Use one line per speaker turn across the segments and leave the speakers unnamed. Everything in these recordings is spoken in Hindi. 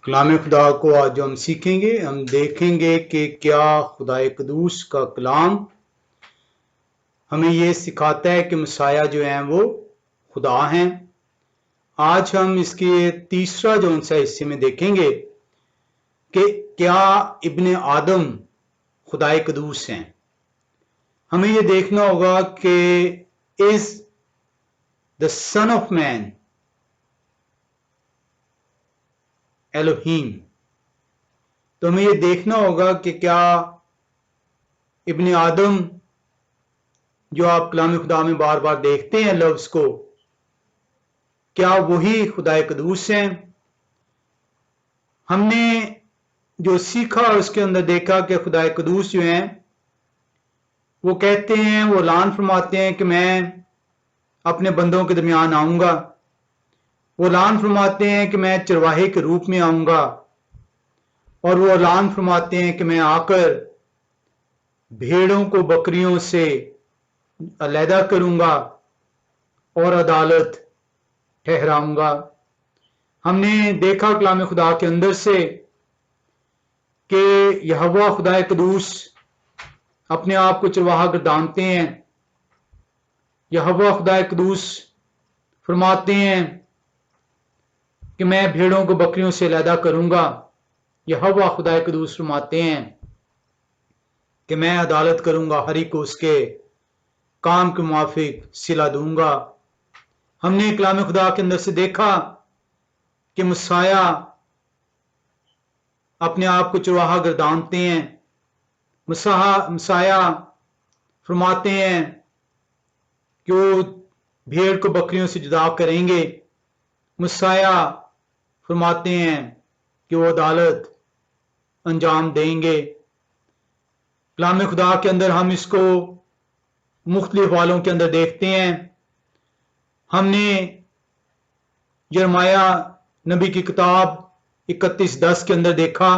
कलाम खुदा को आज जो हम सीखेंगे, हम देखेंगे कि क्या खुदा कदूस का कलाम हमें ये सिखाता है कि मसाया जो हैं वो खुदा हैं। आज हम इसके तीसरा जो सा हिस्से में देखेंगे कि क्या इब्ने आदम खुदा कदूस हैं। हमें ये देखना होगा कि is the son of man Elohim. तो हमें ये देखना होगा कि क्या इब्ने आदम जो आप कलाम खुदा में बार बार देखते हैं लफ्ज को, क्या वही खुदा कदूस हैं। हमने जो सीखा उसके अंदर देखा कि खुदा कदूस जो हैं वो कहते हैं, वो ऐलान फरमाते हैं कि मैं अपने बंदों के दरमियान आऊंगा। वो ऐलान फरमाते हैं कि मैं चरवाहे के रूप में आऊंगा, और वो ऐलान फरमाते हैं कि मैं आकर भेड़ों को बकरियों से अलहदा करूंगा और अदालत ठहराऊंगा। हमने देखा कलाम खुदा के अंदर से कि यहोवा खुदा कदूस अपने आप को चरवाहा गर्दानते हैं। यहोवा खुदा कदूस फरमाते हैं कि मैं भेड़ों को बकरियों से अलहदा करूंगा। यहोवा खुदा कदूस फरमाते हैं कि मैं अदालत करूंगा, हर एक को उसके काम के मुआफिक सिला दूंगा। हमने कलाम खुदा के अंदर से देखा कि मसाया अपने आप को चरवाहा गर्दानते हैं। मसाया फरमाते हैं कि वो भेड़ को बकरियों से जुदा करेंगे। मसाया फरमाते हैं कि वो अदालत अंजाम देंगे। कलाम खुदा के अंदर हम इसको मुख्तलिफ वालों के अंदर देखते हैं। हमने यिर्मयाह नबी की किताब 31:10 के अंदर देखा।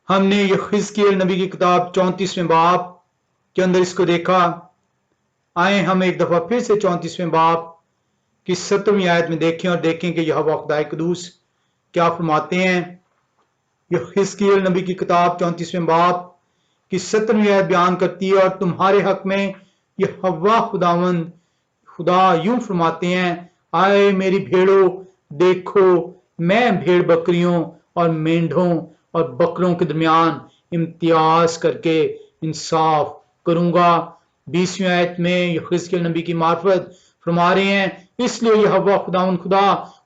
हमने यहिजकील नबी की किताब 34वें बाब के अंदर इसको देखा। आए हम एक दफा फिर से 34वें बाब की 7वीं आयत में देखें और देखें कि यहोवा खुदा कदूस क्या फरमाते हैं। यहिजकील नबी की किताब 34वें बाब की 7वीं आयत बयान करती है, और तुम्हारे हक में यहोवा खुदावंद खुदा यूं फरमाते हैं, आए मेरी भेड़ों, देखो मैं भेड़ बकरियों और मेंढों और बकरों के दरमियान इम्तियाज करके इंसाफ करूंगा। 20वीं आयत में यहिजकील नबी की मार्फत फरमा रहे हैं, इसलिए यहोवा खुदावंद खुदा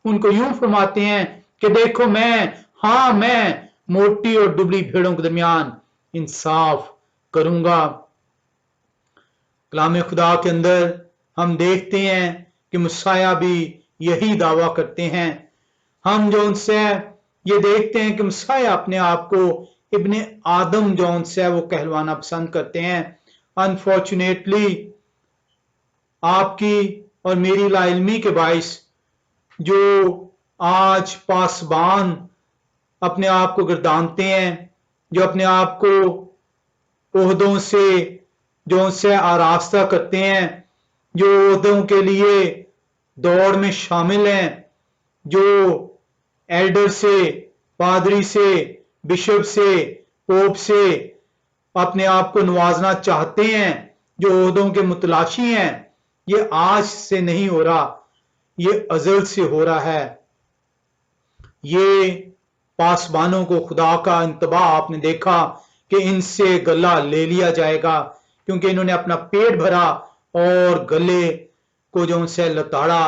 उनको यूं फरमाते हैं कि देखो मैं मोटी और दुबली भेड़ों के दरमियान इंसाफ करूंगा। कलाम खुदा के अंदर हम देखते हैं कि मसाया भी यही दावा करते हैं। हम जो उनसे ये देखते हैं कि मसाया अपने आप को इब्ने आदम जो उनसे वो कहलवाना पसंद करते हैं। अनफॉर्चुनेटली आपकी और मेरी लाइल्मी के बाइस जो आज पासबान अपने आप को गर्दानते हैं, जो अपने आप को ओहदों से जो उनसे आरास्ता करते हैं, जो ओहदों के लिए दौड़ में शामिल हैं, जो एल्डर से, पादरी से, बिशप से, पोप से अपने आप को नवाजना चाहते हैं, जो ओहदों के मुतलाशी हैं, ये आज से नहीं हो रहा, ये अजल से हो रहा है। ये पासबानों को खुदा का इंतबा आपने देखा कि इनसे गला ले लिया जाएगा, क्योंकि इन्होंने अपना पेट भरा और गले को जो उनसे लताड़ा।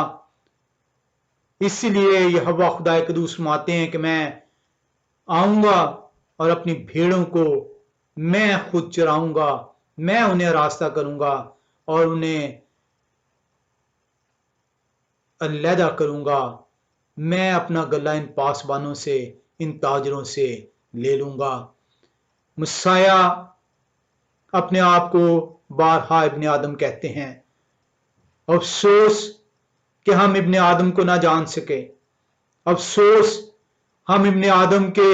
इसीलिए यहोवा खुदा कदूस फरमाते हैं कि मैं आऊंगा और अपनी भेड़ों को मैं खुद चराऊंगा, मैं उन्हें रास्ता करूंगा और उन्हें अलहदा करूंगा। मैं अपना गला इन पासबानों से, इन ताजरों से ले लूंगा। मसाया अपने आप को बारहा इब्ने आदम कहते हैं। अफसोस कि हम इब्ने आदम को ना जान सके। अफसोस हम इब्ने आदम के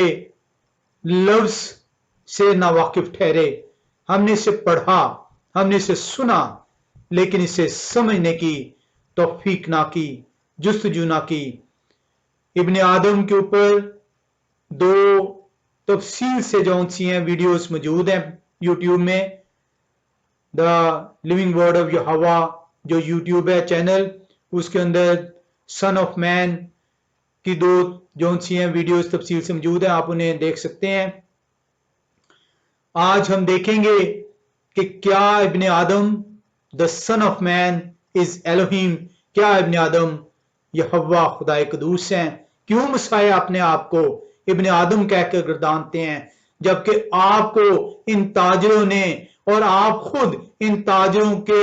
लफ्ज से नावाकिफ ठहरे। हमने इसे पढ़ा, हमने इसे सुना, लेकिन इसे समझने की तौफीक ना की, जुस्तजू ना की। इब्ने आदम के ऊपर दो तफसील से जौन सी हैं वीडियोस मौजूद हैं यूट्यूब में। द लिविंग वर्ड ऑफ यहोवा जो यूट्यूब है चैनल, उसके अंदर सन ऑफ मैन की दो जौन सी हैं वीडियोस तफसील से मौजूद है, आप उन्हें देख सकते हैं। आज हम देखेंगे कि क्या इब्ने आदम the son of man is Elohim, क्या इब्ने आदम यहोवा खुदाए कदूस हैं। क्यों मसाया अपने आप को इब्ने आदम कहकर गर्दानते हैं, जबकि आपको इन ताजरों ने और आप खुद इन ताजरों के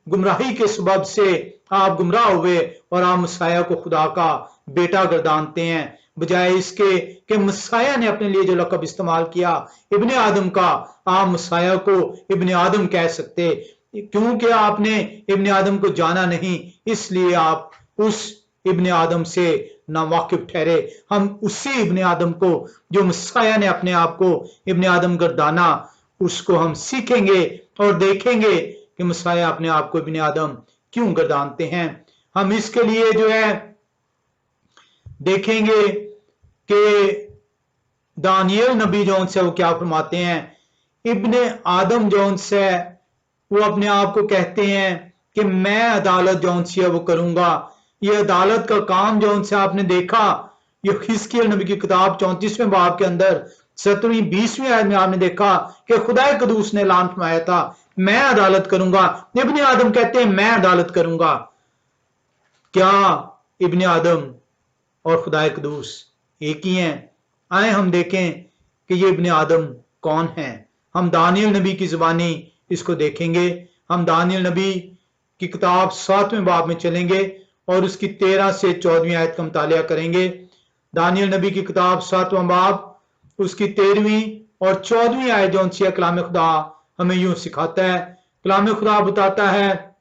गुमराही के सबब से आप गुमराह हुए और आप मसाया को खुदा का बेटा गर्दानते हैं, बजाय इसके कि मसाया ने अपने लिए जो लक़ब इस्तेमाल किया इब्ने आदम का, आप मसाया को इब्ने आदम कह सकते। क्योंकि आपने इब्ने आदम को जाना नहीं, इसलिए आप उस इब्ने आदम से नावाकिफ ठहरे। हम उसी इब्ने आदम को जो मसाया ने अपने आप को इब्ने आदम गर्दाना, उसको हम सीखेंगे और देखेंगे कि मसाया अपने आप को इब्ने आदम क्यों गर्दानते हैं। हम इसके लिए जो है देखेंगे कि दानियल नबी जौन से वो क्या फरमाते हैं। इब्ने आदम जौन से वो अपने आप को कहते हैं कि मैं अदालत जौन सी है वो करूंगा। ये अदालत का काम जौन से आपने देखा, ये हिजकिय्याह नबी की किताब 34वें बाब के अंदर 17वीं 20वीं आयत में आपने देखा कि खुदाए कदूस ने ऐलान फरमाया था मैं अदालत करूंगा। इब्ने आदम कहते हैं मैं अदालत करूंगा। क्या इब्ने आदम और खुदाए कदूस एक ही हैं? आए हम देखें कि ये इब्ने आदम कौन है। हम दानियल नबी की जुबानी इसको देखेंगे। हम दानियल नबी की किताब 7वें बाब में चलेंगे और उसकी 13 से 14वीं आयत का मुतालिया करेंगे। दानियल नबी की किताब 7वां बाब उसकी 13वीं और 14वीं आयत जौन सी कलाम खुदा हमें यूं सिखाता है। कलाम खुदा बताता है,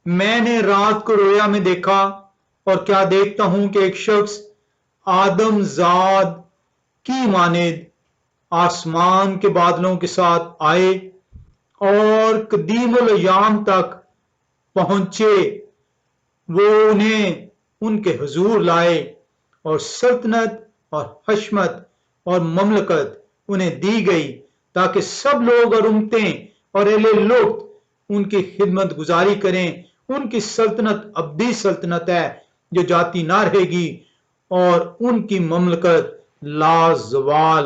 मैंने रात को रोया में देखा और क्या देखता हूं कि एक शख्स आदम जाद की मानिद आसमान के बादलों के साथ आए और कदीमुल अय्याम तक पहुंचे। वो उन्हें उनके हुजूर लाए और सल्तनत और हशमत और ममलकत उन्हें दी गई ताकि सब लोग और उम्मतें और अहले लुत्फ उनकी खिदमत गुजारी करें। उनकी सल्तनत अब्दी सल्तनत है जो जाती ना रहेगी और उनकी ममलकत लाजवाल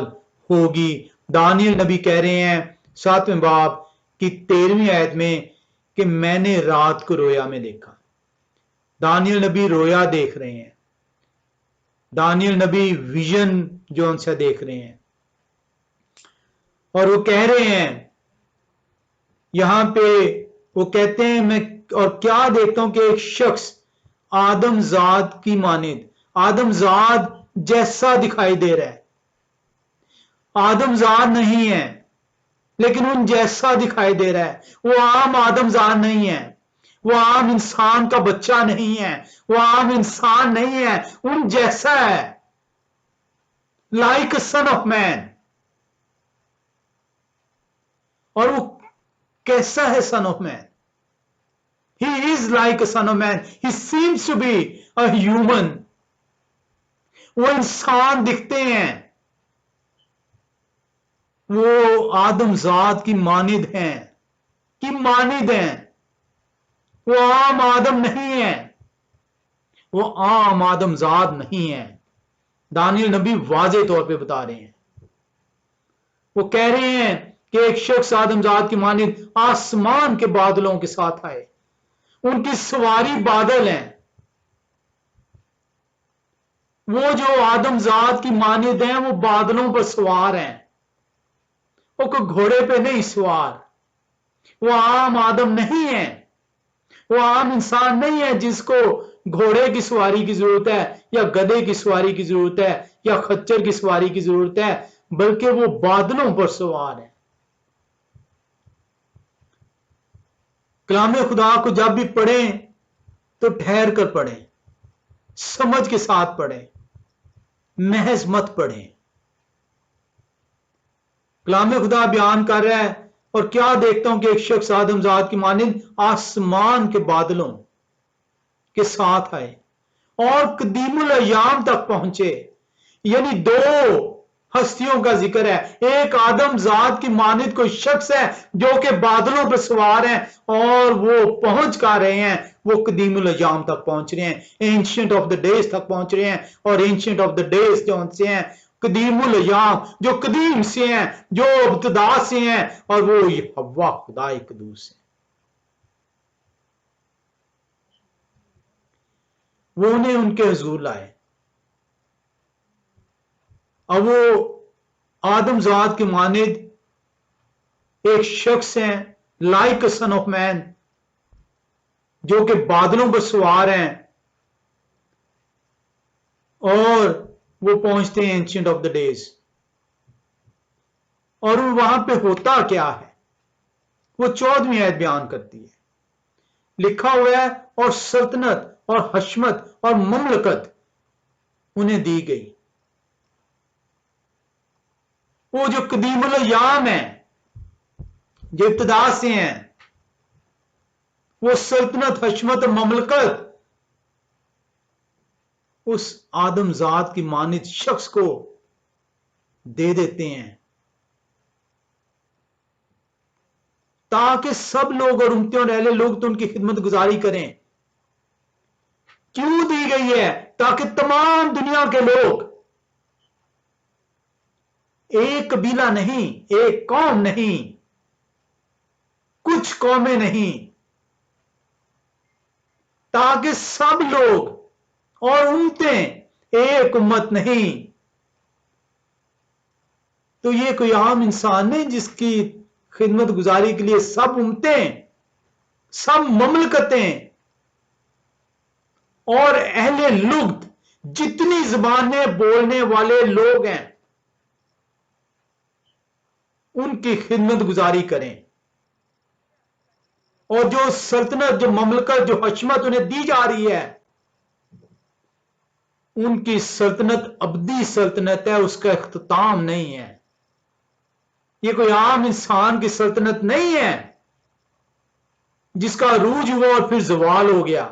होगी। दानियल नबी कह रहे हैं 7वें बाब की 13वीं आयत में कि मैंने रात को रोया में देखा। दानियल नबी रोया देख रहे हैं। दानियल नबी विजन जो उनसे देख रहे हैं और वो कह रहे हैं, यहां पे वो कहते हैं मैं और क्या देखता हूं कि एक शख्स आदमजाद की मानिद, आदमजाद जैसा दिखाई दे रहा है। आदमजाद नहीं है लेकिन उन जैसा दिखाई दे रहा है। वो आम आदमजाद नहीं है, वो आम इंसान का बच्चा नहीं है, वो आम इंसान नहीं है, उन जैसा है। Like son of man. और वो कैसा है son of man? He is like a son of man. He seems to be a human. वो इंसान दिखते हैं, वो आदमजाद की मानिद हैं, वो आम आदम नहीं है, वो आम आदमजाद नहीं है। दानियल नबी वाजे तौर पे बता रहे हैं। वो कह रहे हैं कि एक शख्स आदमजाद की मानिद आसमान के बादलों के साथ आए। उनकी सवारी बादल हैं। वो जो आदमजाद की मानिद हैं वो बादलों पर सवार हैं। वो कोई घोड़े पे नहीं सवार। वो आम आदम नहीं है, वो आम इंसान नहीं है जिसको घोड़े की सवारी की जरूरत है या गधे की सवारी की जरूरत है या खच्चर की सवारी की जरूरत है, बल्कि वो बादलों पर सवार है। कलाम खुदा को जब भी पढ़ें तो ठहर कर पढ़ें, समझ के साथ पढ़ें, महज मत पढ़ें। कलाम खुदा बयान कर रहा है और क्या देखता हूं कि एक शख्स आदमजाद की मानिंद आसमान के बादलों, के साथ आए और कदीमुल अय्याम तक पहुंचे। यानी दो हस्तियों का जिक्र है। एक आदम जात की मानिद कोई शख्स है जो कि बादलों पर सवार है और वो पहुंच कर रहे हैं, वो कदीमुल अय्याम तक पहुंच रहे हैं, एंशिएंट ऑफ द डेज तक पहुंच रहे हैं। और एंशिएंट ऑफ द डेज जो उनसे हैं, कदीमुल अय्याम जो कदीम से हैं, जो इब्तिदा से हैं, और वो हव्वा खुदाए कदूस है। वो उन्हें उनके हुजूर लाए। अब वो आदमजात की मानिद एक शख्स हैं, लाइक सन ऑफ मैन, जो कि बादलों पर सवार हैं, और वो पहुंचते हैं एंशिएंट ऑफ द डेज। और वहां पे होता क्या है वो 14वीं आयत बयान करती है। लिखा हुआ है, और सल्तनत और हशमत और ममलकत उन्हें दी गई। वो जो कदीमुल अय्याम है, जो इब्तिदा से हैं, वो सल्तनत, हशमत और ममलकत उस आदमजात की मानिद शख्स को दे देते हैं, ताकि सब लोग और उम्मतें और अहले लोग तो उनकी खिदमत गुजारी करें। क्यों दी गई है? ताकि तमाम दुनिया के लोग, एक कबीला नहीं, एक कौम नहीं, कुछ कौमें नहीं, ताकि सब लोग और उम्मतें, एक उम्मत नहीं। तो ये कोई आम इंसान नहीं जिसकी खिदमत गुजारी के लिए सब उम्मतें, सब ममलकतें और अहले लुग़त, जितनी ज़बानें बोलने वाले लोग हैं, उनकी खिदमत गुजारी करें। और जो सल्तनत, जो ममलकत, जो हशमत उन्हें दी जा रही है, उनकी सल्तनत अबदी सल्तनत है, उसका इख्तिताम नहीं है। ये कोई आम इंसान की सल्तनत नहीं है जिसका अरूज हुआ और फिर जवाल हो गया।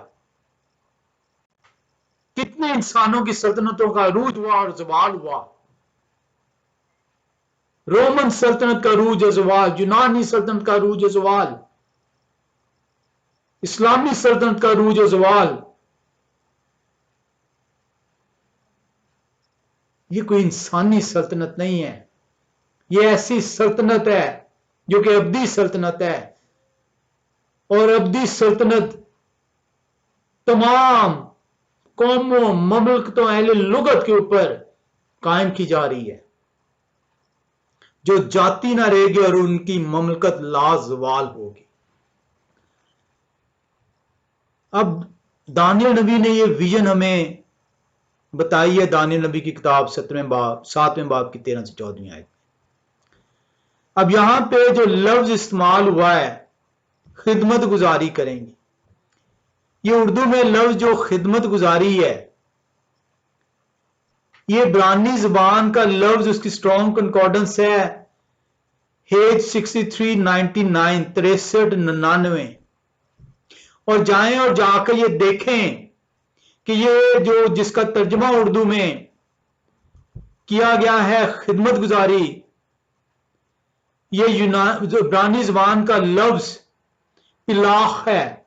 कितने इंसानों की सल्तनतों का अरूज हुआ और जवाल हुआ। रोमन सल्तनत का अरूज और जवाल, यूनानी सल्तनत का अरूज और जवाल, इस्लामी सल्तनत का अरूज और जवाल। ये कोई इंसानी सल्तनत नहीं है। ये ऐसी सल्तनत है जो कि अब्दी सल्तनत है, और अब्दी सल्तनत तमाम कौमों, ममलकतों, अहले लुगत के ऊपर कायम की जा रही है, जो जाती ना रहेगी और उनकी ममलकत लाजवाल होगी। अब दानियल नबी ने यह विजन हमें बताई है। दानियल नबी की किताब 7वें बाब की 13 से 14वीं आयत। अब यहां पे जो लफ्ज इस्तेमाल हुआ है, खिदमत गुजारी करेंगी, ये उर्दू में लफ्ज जो खिदमत गुजारी है, ये इब्रानी जुबान का लफ्ज, उसकी स्ट्रॉन्ग कंकॉर्डेंस है हेज 6399, 6399। और जाएं और जाकर ये देखें कि ये जो जिसका तर्जमा उर्दू में किया गया है खिदमत गुजारी, ये इब्रानी जुबान का लफ्ज पिलाख है।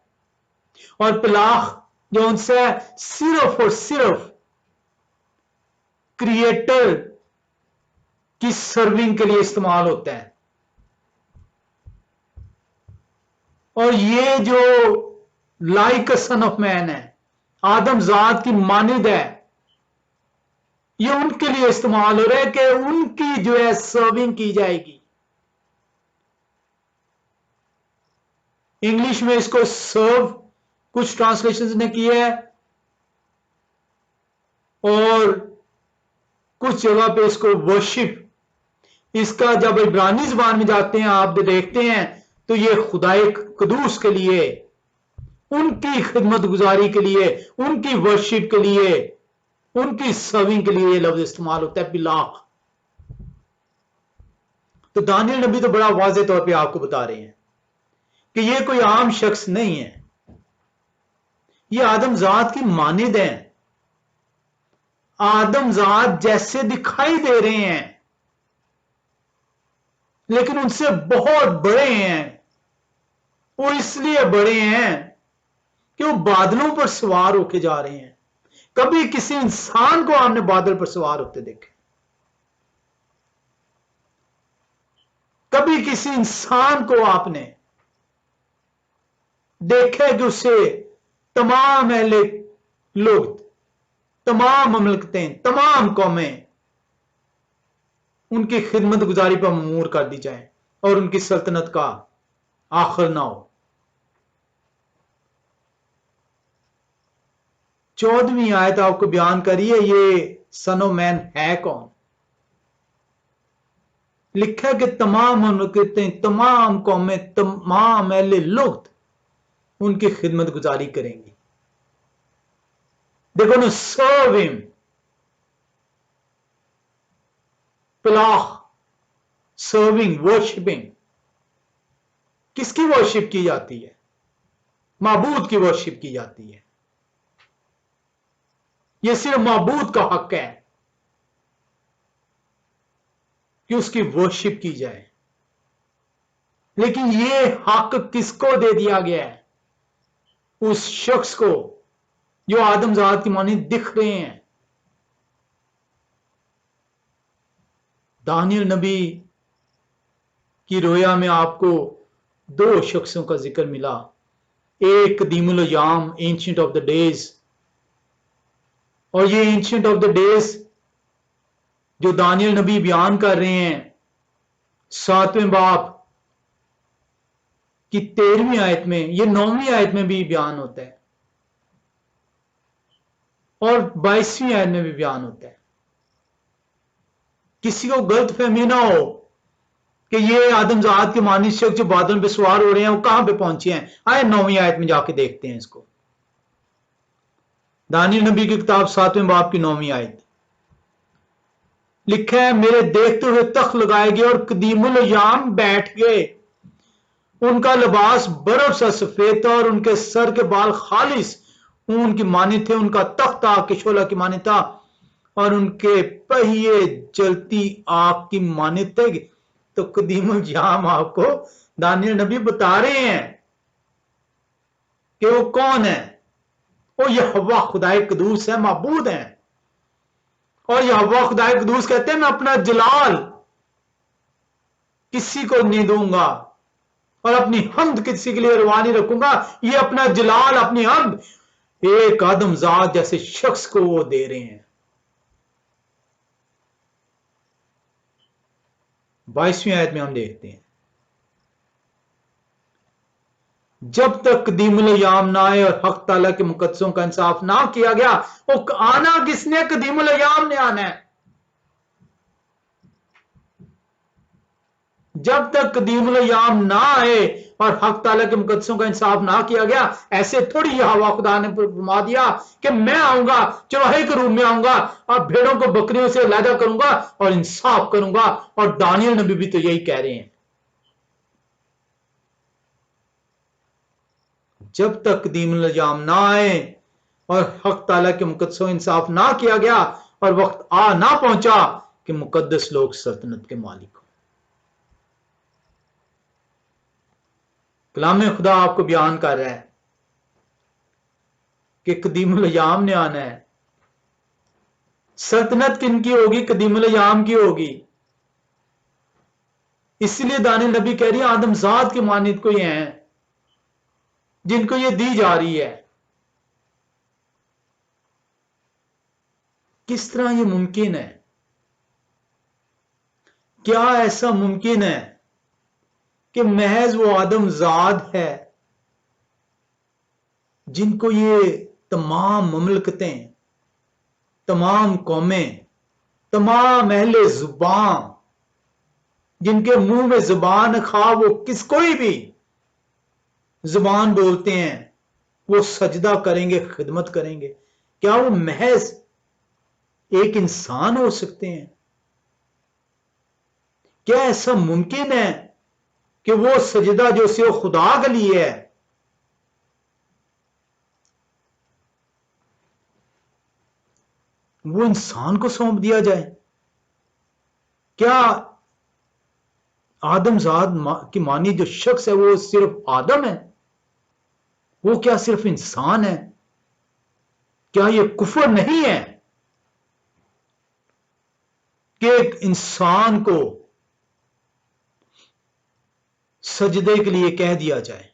और पिलाख जो उनसे सिर्फ और सिर्फ क्रिएटर की सर्विंग के लिए इस्तेमाल होता है। और ये जो लाइक सन ऑफ मैन है, आदम जात की मानिद है, ये उनके लिए इस्तेमाल हो रहा है कि उनकी जो है सर्विंग की जाएगी। इंग्लिश में इसको सर्व कुछ ट्रांसलेशन ने किया है, और कुछ जगह पे इसको वर्शिप। इसका जब इब्रानी जुबान में जाते हैं, आप देखते हैं, तो ये खुदाए कदूस के लिए, उनकी खिदमत गुजारी के लिए, उनकी वर्शिप के लिए, उनकी सर्विंग के लिए ये लफ्ज इस्तेमाल होता है, पिलाख। तो दानियल नबी तो बड़ा वाज़ेह तौर पे आपको बता रहे हैं कि ये कोई आम शख्स नहीं है, ये आदमजात की मानिद हैं, आदमजात जैसे दिखाई दे रहे हैं, लेकिन उनसे बहुत बड़े हैं। वो इसलिए बड़े हैं कि वो बादलों पर सवार होके जा रहे हैं। कभी किसी इंसान को आपने बादल पर सवार होते देखे? कभी किसी इंसान को आपने देखा कि उसे तमाम अहले लोग, तमाम ममलकतें, तमाम कौमें उनकी खिदमत गुजारी पर ममूर कर दी जाए और उनकी सल्तनत का आखिर ना हो? 14वीं आयत आपको बयान करिए, ये सन ऑफ मैन है कौन? लिखा है कि तमाम ममलकतें, तमाम कौमें, तमाम अहले लोग उनकी खिदमत गुजारी करेंगी। देखो ना, सर्व हिम, प्लाह, सर्विंग, वर्शिपिंग। किसकी वर्शिप की जाती है? माबूद की वर्शिप की जाती है। यह सिर्फ माबूद का हक है कि उसकी वर्शिप की जाए। लेकिन यह हक किसको दे दिया गया है? उस शख्स को जो आदमजात की मानी दिख रहे हैं। दानियल नबी की रोया में आपको दो शख्सों का जिक्र मिला। एक कदीमुल अय्याम, एंशिएंट ऑफ द डेज, और ये एंशिएंट ऑफ द डेज जो दानियल नबी बयान कर रहे हैं 7वें बाब की 13वीं आयत में, ये 9वीं आयत में भी बयान होता है और 22वीं आयत में भी बयान होता है। किसी को गलत फहमी ना हो कि ये आदमजात के मानी शख्स जो बादल पे सवार हो रहे हैं वो कहां पे पहुंचे हैं। आए 9वीं आयत में जाके देखते हैं इसको। दानियल नबी की किताब 7वें बाब की 9वीं आयत लिखा है, मेरे देखते हुए तख्त लगाए गए और कदीमुल अय्याम बैठ गए। उनका लिबास बर्फ सा सफेद था और उनके सर के बाल खालिस ऊन की मानी थे। उनका तख्त आग के शोला की मानी था और उनके पहिए जलती आग की मानी थे। तो कदीमुल अय्याम आपको दानियल नबी बता रहे हैं कि वो कौन है। वो यहोवा खुदाए कदूस है, माबूद है। और यहोवा खुदाए कदूस कहते हैं, मैं अपना जलाल किसी को नहीं दूंगा और अपनी हमद किसी के लिए रवानी रखूंगा। ये अपना जलाल, अपनी हमद एक आदमजात जैसे शख्स को वो दे रहे हैं। 22वीं आयत में हम देखते हैं, जब तक कदीमुल अय्याम ना आए और हक ताला के मुकद्दसों का इंसाफ ना किया गया। वो आना किसने? कदीमुल अय्याम ने आना है। जब तक कदीमुल अय्याम ना आए और हक ताला के मुकद्दसों का इंसाफ ना किया गया, ऐसे थोड़ी यहोवा खुदा ने फरमा दिया कि मैं आऊंगा, चौराहे के रूप में आऊंगा और भेड़ों को बकरियों से अलहदा करूंगा और इंसाफ करूंगा। और दानियल नबी भी तो यही कह रहे हैं, जब तक कदीमुल अय्याम ना आए और हक ताला के मुकद्दसों इंसाफ ना किया गया और वक्त आ ना पहुंचा कि मुकद्दस लोग सल्तनत के मालिक हो। कलाम खुदा आपको बयान कर रहा है कि कदीमुल अय्याम ने आना है। सल्तनत किनकी होगी? कदीमुल अय्याम की होगी। इसलिए दानियल नबी कह रही है, आदमजात के मानिद कोई हैं जिनको ये दी जा रही है। किस तरह ये मुमकिन है? क्या ऐसा मुमकिन है कि महज वो आदमजात है जिनको ये तमाम ममलकतें, तमाम कौमें, तमाम अहले जुबान, जिनके मुंह में जुबान खा वो किस कोई भी जुबान बोलते हैं, वो सजदा करेंगे, खिदमत करेंगे? क्या वो महज एक इंसान हो सकते हैं? क्या ऐसा मुमकिन है कि वो सजदा जो से खुदा के लिए है, वो इंसान को सौंप दिया जाए? क्या आदमजाद की मानी जो शख्स है वो सिर्फ आदम है? वो क्या सिर्फ इंसान है? क्या ये कुफर नहीं है कि एक इंसान को सजदे के लिए कह दिया जाए?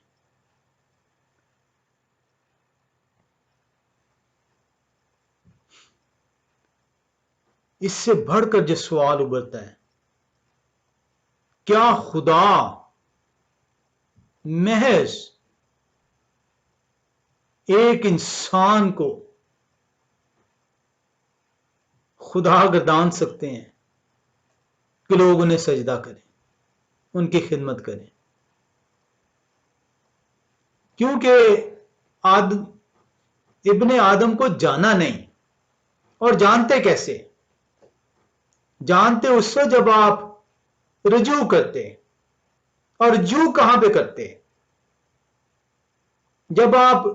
इससे बढ़कर जो सवाल उभरता है, क्या खुदा महज एक इंसान को खुदा गर्दान सकते हैं कि लोग उन्हें सजदा करें, उनकी खिदमत करें? क्योंकि इब्ने आदम को जाना नहीं। और जानते कैसे? जानते उस वक्त जब आप रुजू करते। और रुजू कहां पे करते? जब आप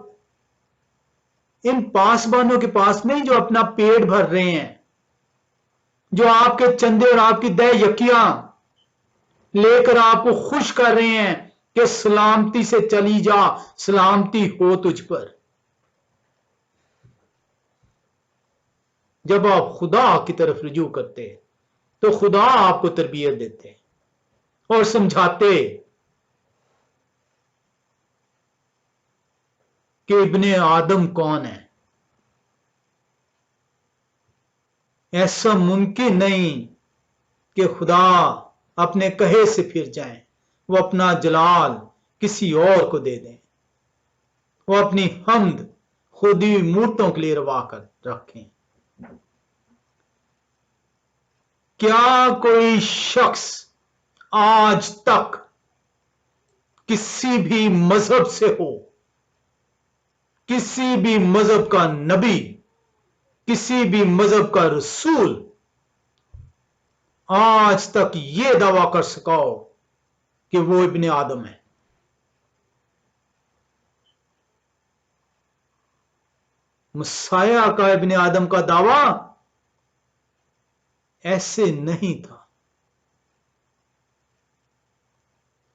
इन पासबानों के पास नहीं जो अपना पेट भर रहे हैं, जो आपके चंदे और आपकी दह यकियां लेकर आपको खुश कर रहे हैं कि सलामती से चली जा, सलामती हो तुझ पर। जब आप खुदा की तरफ रुजू करते तो खुदा आपको तरबियत देते और समझाते कि इब्ने आदम कौन है। ऐसा मुमकिन नहीं कि खुदा अपने कहे से फिर जाएं, वो अपना जलाल किसी और को दे दें, वो अपनी हमद खुद ही मूर्तों के लिए रवा कर रखें। क्या कोई शख्स आज तक किसी भी मजहब से हो, किसी भी मजहब का नबी, किसी भी मजहब का रसूल आज तक यह दावा कर सका हो कि वो इब्ने आदम है? मसाया का इब्ने आदम का दावा ऐसे नहीं था।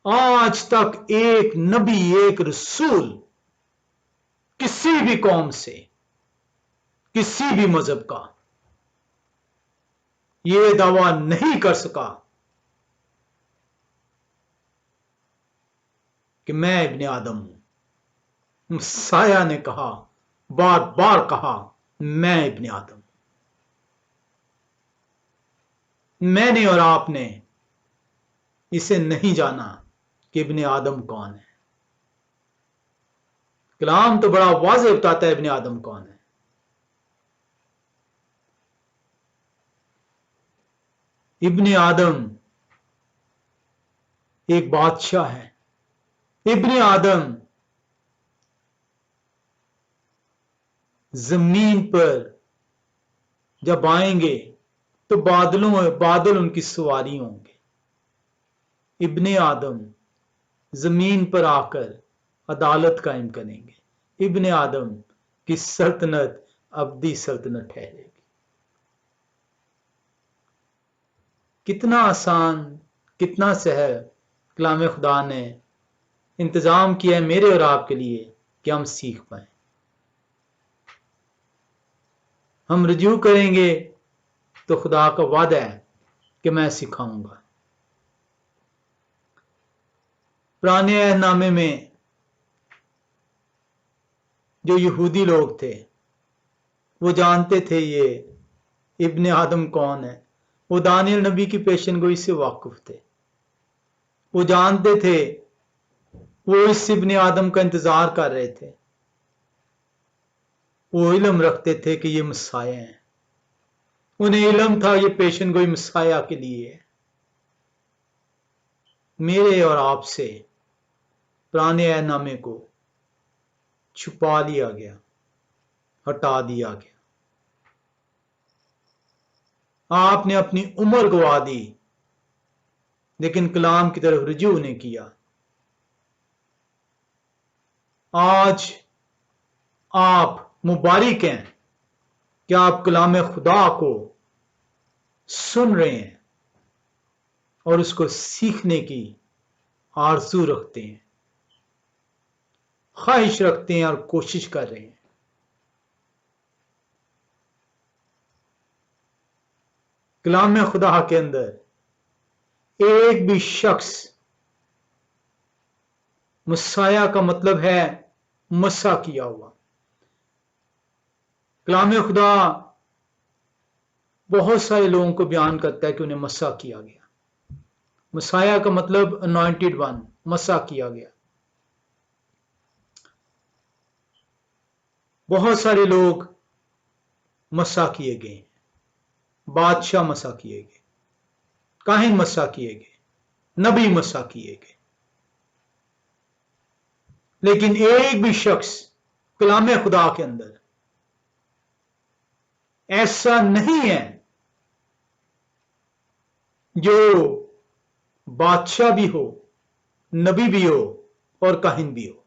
आज तक एक नबी, एक रसूल किसी भी कौम से, किसी भी मजहब का यह दावा नहीं कर सका कि मैं इब्ने आदम हूं। मसाया ने कहा, बार बार कहा, मैं इब्ने आदम। मैंने और आपने इसे नहीं जाना कि इब्ने आदम कौन है। कलाम तो बड़ा वाज़ेह बताता है इब्ने आदम कौन है। इब्ने आदम एक बादशाह है। इब्ने आदम जमीन पर जब आएंगे तो बादल उनकी सवारी होंगे। इब्ने आदम जमीन पर आकर अदालत कायम करेंगे। इब्ने आदम की सल्तनत अब्दी सल्तनत ठहरेगी। कितना आसान, कितना सहल कलाम खुदा ने इंतजाम किया है मेरे और आपके लिए कि हम सीख पाए। हम रुजू करेंगे तो खुदा का वादा है कि मैं सिखाऊंगा। पुराने अहदनामे में जो यहूदी लोग थे वो जानते थे ये इब्ने आदम कौन है। वो दानियल नबी की पेशनगोई से वाकिफ थे। वो जानते थे, वो इस इब्ने आदम का इंतजार कर रहे थे। वो इल्म रखते थे कि ये मसाया है। उन्हें इल्म था ये पेशनगोई मसाया के लिए है। मेरे और आपसे पुराने अहदनामे को छुपा लिया गया, हटा दिया गया। आपने अपनी उम्र गवा दी लेकिन कलाम की तरफ रुजू नहीं किया। आज आप मुबारिक हैं क्या आप कलाम खुदा को सुन रहे हैं और उसको सीखने की आरजू रखते हैं, ख्वाहिश रखते हैं और कोशिश कर रहे हैं? कलाम खुदा के अंदर एक भी शख्स, मसाया का मतलब है मसा किया हुआ, कलाम खुदा बहुत सारे लोगों को बयान करता है कि उन्हें मसा किया गया। मसाया का मतलब अनॉइंटेड वन, मसा किया गया। बहुत सारे लोग मसा किए गए, बादशाह मसा किए गए, काहिन मसा किए गए, नबी मसा किए गए, लेकिन एक भी शख्स कलाम खुदा के अंदर ऐसा नहीं है जो बादशाह भी हो, नबी भी हो और काहिन भी हो।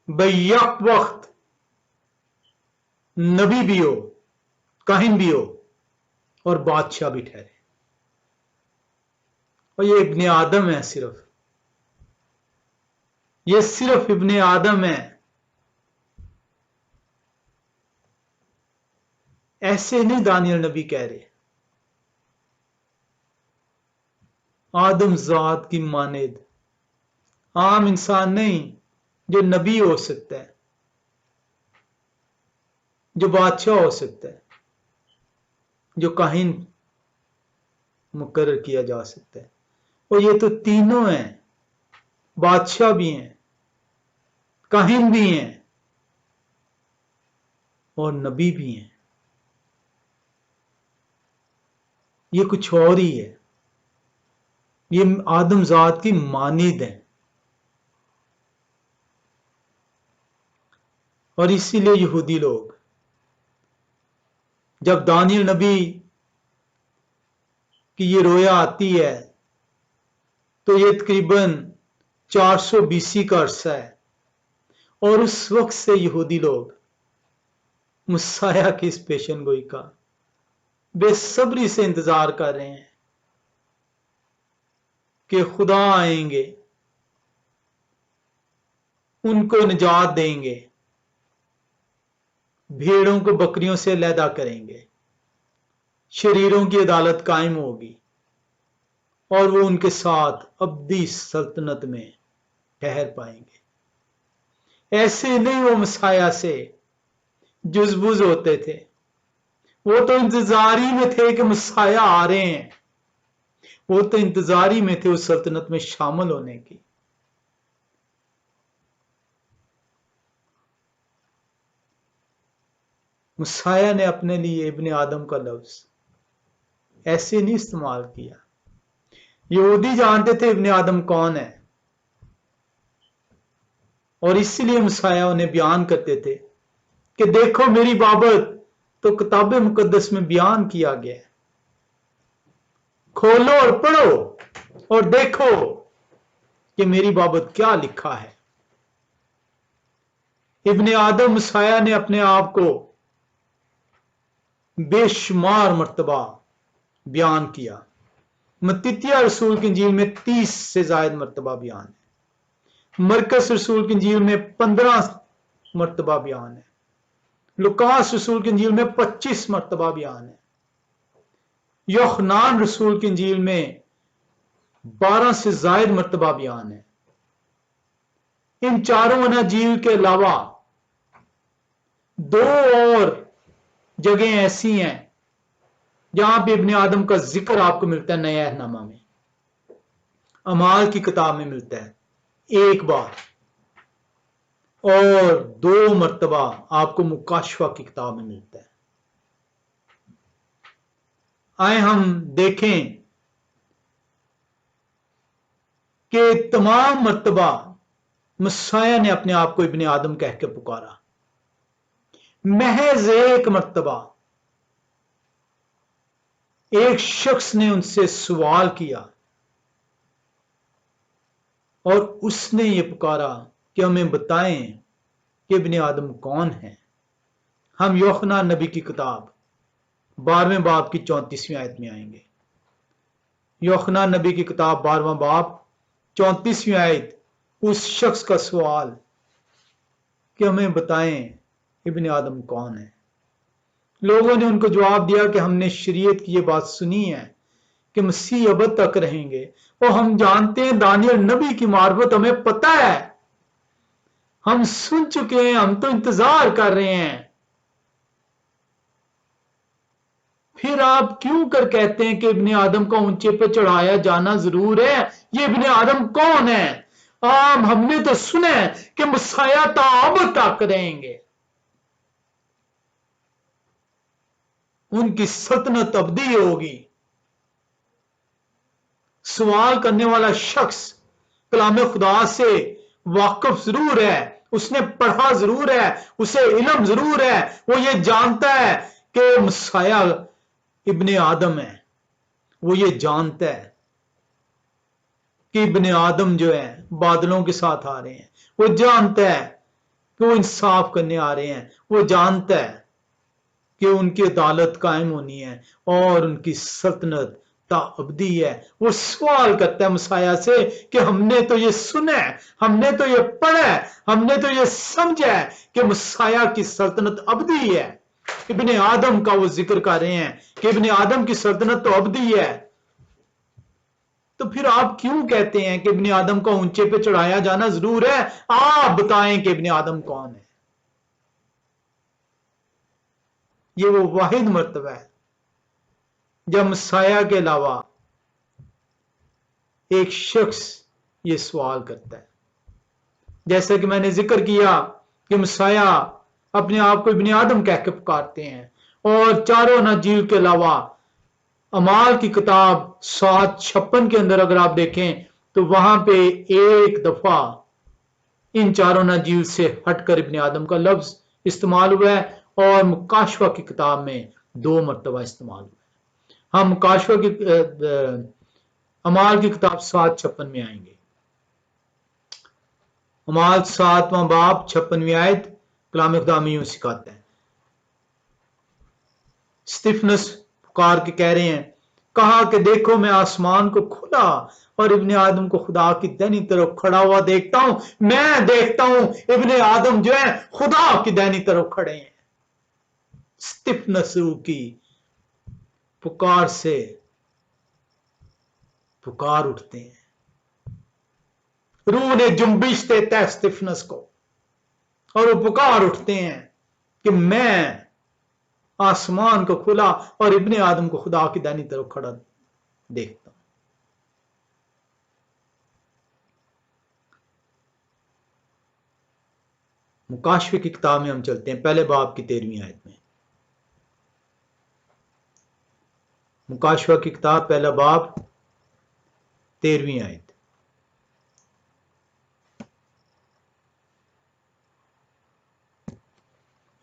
बैक वक्त नबी भी हो, काहिन भी हो और बादशाह भी ठहरे। और ये इब्ने आदम है, ये सिर्फ इब्ने आदम है। ऐसे नहीं दानियल नबी कह रहे, आदम जात की मानेद, आम इंसान नहीं जो नबी हो सकता है, जो बादशाह हो सकता है, जो काहिन मुकर्रर किया जा सकता है। और ये तो तीनों हैं, बादशाह भी हैं, काहिन भी हैं और नबी भी हैं। ये कुछ और ही है, ये आदम जात की मानीद है। और इसीलिए यहूदी लोग जब दानियल नबी की ये रोया आती है तो ये तकरीबन 400 BC का अरसा है, और उस वक्त से यहूदी लोग मुसाया की इस पेशन गोई का बेसब्री से इंतजार कर रहे हैं कि खुदा आएंगे, उनको निजात देंगे, भेड़ों को बकरियों से अलहदा करेंगे, शरीरों की अदालत कायम होगी और वो उनके साथ अब्दी सल्तनत में ठहर पाएंगे। ऐसे नहीं वो मसाया से जुजबुज होते थे, वो तो इंतजारी में थे कि मसाया आ रहे हैं, वो तो इंतजारी में थे उस सल्तनत में शामिल होने की। मसाया ने अपने लिए इब्ने आदम का लफ्ज ऐसे नहीं इस्तेमाल किया। यहूदी जानते थे इब्ने आदम कौन है, और इसलिए मसाया उन्हें बयान करते थे कि देखो मेरी बाबत तो किताब मुकद्दस में बयान किया गया है, खोलो और पढ़ो और देखो कि मेरी बाबत क्या लिखा है। इब्ने आदम मसाया ने अपने आप को बेशुमार मर्तबा बयान किया। मत्तित्याह रसूल की इंजील में 30 से ज्यादा मर्तबा बयान है, मरकस रसूल की इंजील में 15 मर्तबा बयान है, लुकास रसूल की इंजील में 25 मर्तबा बयान है, यूहन्ना रसूल की इंजील में 12 से ज्यादा मर्तबा बयान है। इन चारों अनाजील के अलावा 2 और जगह ऐसी हैं जहां पे इब्ने आदम का जिक्र आपको मिलता है। नया अहदनामा में, अमाल की किताब में मिलता है 1 बार, और 2 मर्तबा आपको मुकाशफा की किताब में मिलता है। आए हम देखें कि तमाम मर्तबा मसाया ने अपने आप को इब्ने आदम कह के पुकारा। महज 1 मर्तबा एक शख्स ने उनसे सवाल किया और उसने ये पुकारा कि हमें बताएं कि इब्ने आदम कौन है, हम यूहन्ना नबी की किताब 12वें बाब की 34वीं आयत में आएंगे। यूहन्ना नबी की किताब 12वां बाब 34वीं आयत। उस शख्स का सवाल कि हमें बताएं इब्ने आदम कौन है। लोगों ने उनको जवाब दिया कि हमने शरीयत की ये बात सुनी है कि मसीह अबद तक रहेंगे, और हम जानते हैं दानियल नबी की मार्फत हमें पता है, हम सुन चुके हैं, हम तो इंतजार कर रहे हैं। फिर आप क्यों कर कहते हैं कि इब्ने आदम का ऊंचे पे चढ़ाया जाना जरूर है? ये इब्ने आदम कौन है? हमने तो सुना है कि मसाया अब तक रहेंगे, उनकी सल्तनत अबदी होगी। सवाल करने वाला शख्स कलाम खुदा से वाकिफ जरूर है, उसने पढ़ा जरूर है, उसे इल्म जरूर है, वो ये जानता है कि मसाया इब्ने आदम है। वो ये जानता है कि इब्ने आदम जो है बादलों के साथ आ रहे हैं। वो जानता है कि वो इंसाफ करने आ रहे हैं। वो जानता है कि उनकी अदालत कायम होनी है और उनकी सल्तनत ताअबदी है। वो सवाल करता है मसाया से कि हमने तो ये सुना है, हमने तो ये पढ़ा है, हमने तो ये समझा है कि मसाया की सल्तनत अबदी है। इब्ने आदम का वो जिक्र कर रहे हैं कि इब्ने आदम की सल्तनत तो अबदी है। तो फिर आप क्यों कहते हैं कि इब्ने आदम का ऊंचे पे चढ़ाया जाना जरूर है? आप बताएं कि इब्ने आदम कौन है। ये वो वाहिद मर्तबा है जब मसाया के अलावा एक शख्स ये सवाल करता है। जैसा कि मैंने जिक्र किया कि मसाया अपने आप को इब्ने आदम कह के पुकारते हैं, और चारों नजील के अलावा अमाल की किताब 7:56 के अंदर अगर आप देखें तो वहां पे एक दफा इन चारों नजील से हटकर इब्ने आदम का लफ्ज इस्तेमाल हुआ है, और मुकाशवा की किताब में 2 मरतबा इस्तेमाल हुआ है। हम मुकाशवा की अमाल की किताब 7:56 में आएंगे। अमाल 7वां बाब 56वीं आयत कलाम खुदा में यूं सिखाता है। स्टिफनस पुकार के कह रहे हैं, कहा कि देखो मैं आसमान को खुला और इब्ने आदम को खुदा की दाहिनी तरफ खड़ा हुआ देखता हूं। मैं देखता हूं इब्ने आदम जो है खुदा की दाहिनी तरफ खड़े हैं। स्टिफनस रूह की पुकार से पुकार उठते हैं। रूह ने जुम्बिश देता है स्टिफनस को, और वो पुकार उठते हैं कि मैं आसमान को खुला और इब्ने आदम को खुदा की दाहिनी तरफ खड़ा देखता हूं। मुकाशवे की किताब में हम चलते हैं, पहले बाब की 13वीं आयत में। मुकाशवा की किताब पहला बाब 13वीं आयत।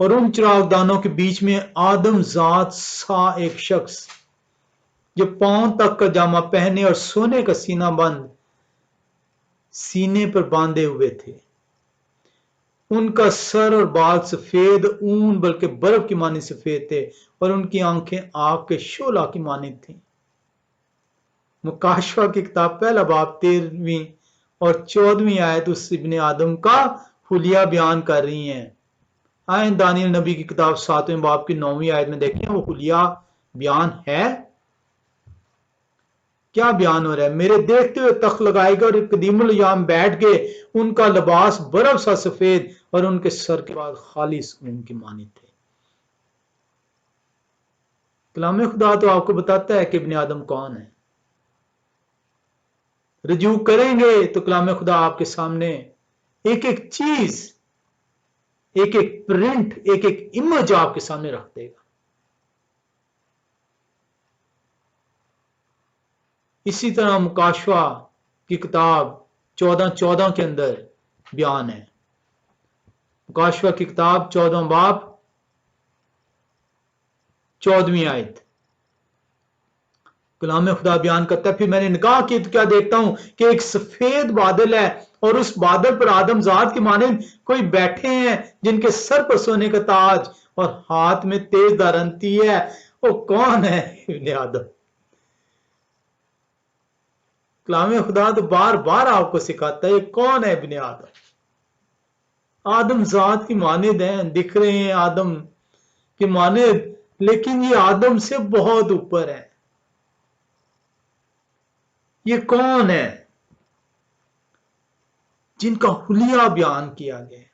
और उन चिरागदानों के बीच में आदम जात सा एक शख्स जो पांव तक का जामा पहने और सोने का सीना बंद सीने पर बांधे हुए थे। उनका सर और बाल सफेद ऊन बल्कि बर्फ की मानी सफेद थे, और उनकी आंखें आग के शोला की मानी थी। मुकाशवा की किताब पहला बाब 13वीं और 14वीं आयत उस इब्ने आदम का हुलिया बयान कर रही हैं। आए दानियल नबी की किताब 7वें बाब की 9वीं आयत में देखें, वो हुलिया बयान है। क्या बयान हो रहा है? मेरे देखते हुए तख्त लगाएगा और कदीमुल याम बैठ के, उनका लिबास बर्फ सा सफेद और उनके सर के बाद खालिस ऊन की मानी थे। कलाम खुदा तो आपको बताता है कि इब्ने आदम कौन है। रजू करेंगे तो कलाम खुदा आपके सामने एक एक चीज, एक एक प्रिंट, एक एक इमेज आपके सामने रख देगा। इसी तरह मुकाशवा की किताब 14:14 के अंदर बयान है। मुकाशवा की किताब 14 बाब 14वीं आयत। कलाम खुदा बयान करता है, फिर मैंने निगाह की तो क्या देखता हूं कि एक सफेद बादल है और उस बादल पर आदमजात के माने कोई बैठे हैं जिनके सर पर सोने का ताज और हाथ में तेज दारंती है। वो कौन है? इब्ने आदम। कलाम खुदा तो बार बार आपको सिखाता है, ये कौन है इब्ने आदम? आदम जात की मानिद हैं, दिख रहे हैं आदम की मानिद, लेकिन ये आदम से बहुत ऊपर है। ये कौन है? जिनका हुलिया बयान किया गया,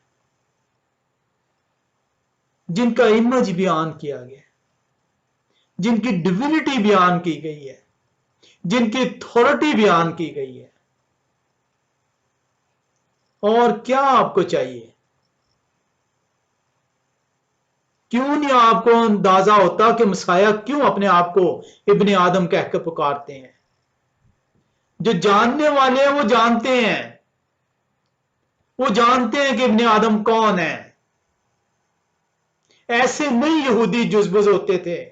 जिनका इमेज बयान किया गया, जिनकी डिविनिटी बयान की गई है, जिनकी अथॉरिटी बयान की गई है। और क्या आपको चाहिए? क्यों नहीं आपको अंदाजा होता कि मसाया क्यों अपने आप को इब्ने आदम कहकर पुकारते हैं? जो जानने वाले हैं वो जानते हैं, वो जानते हैं कि इब्ने आदम कौन है। ऐसे नहीं यहूदी जुजबुज होते थे,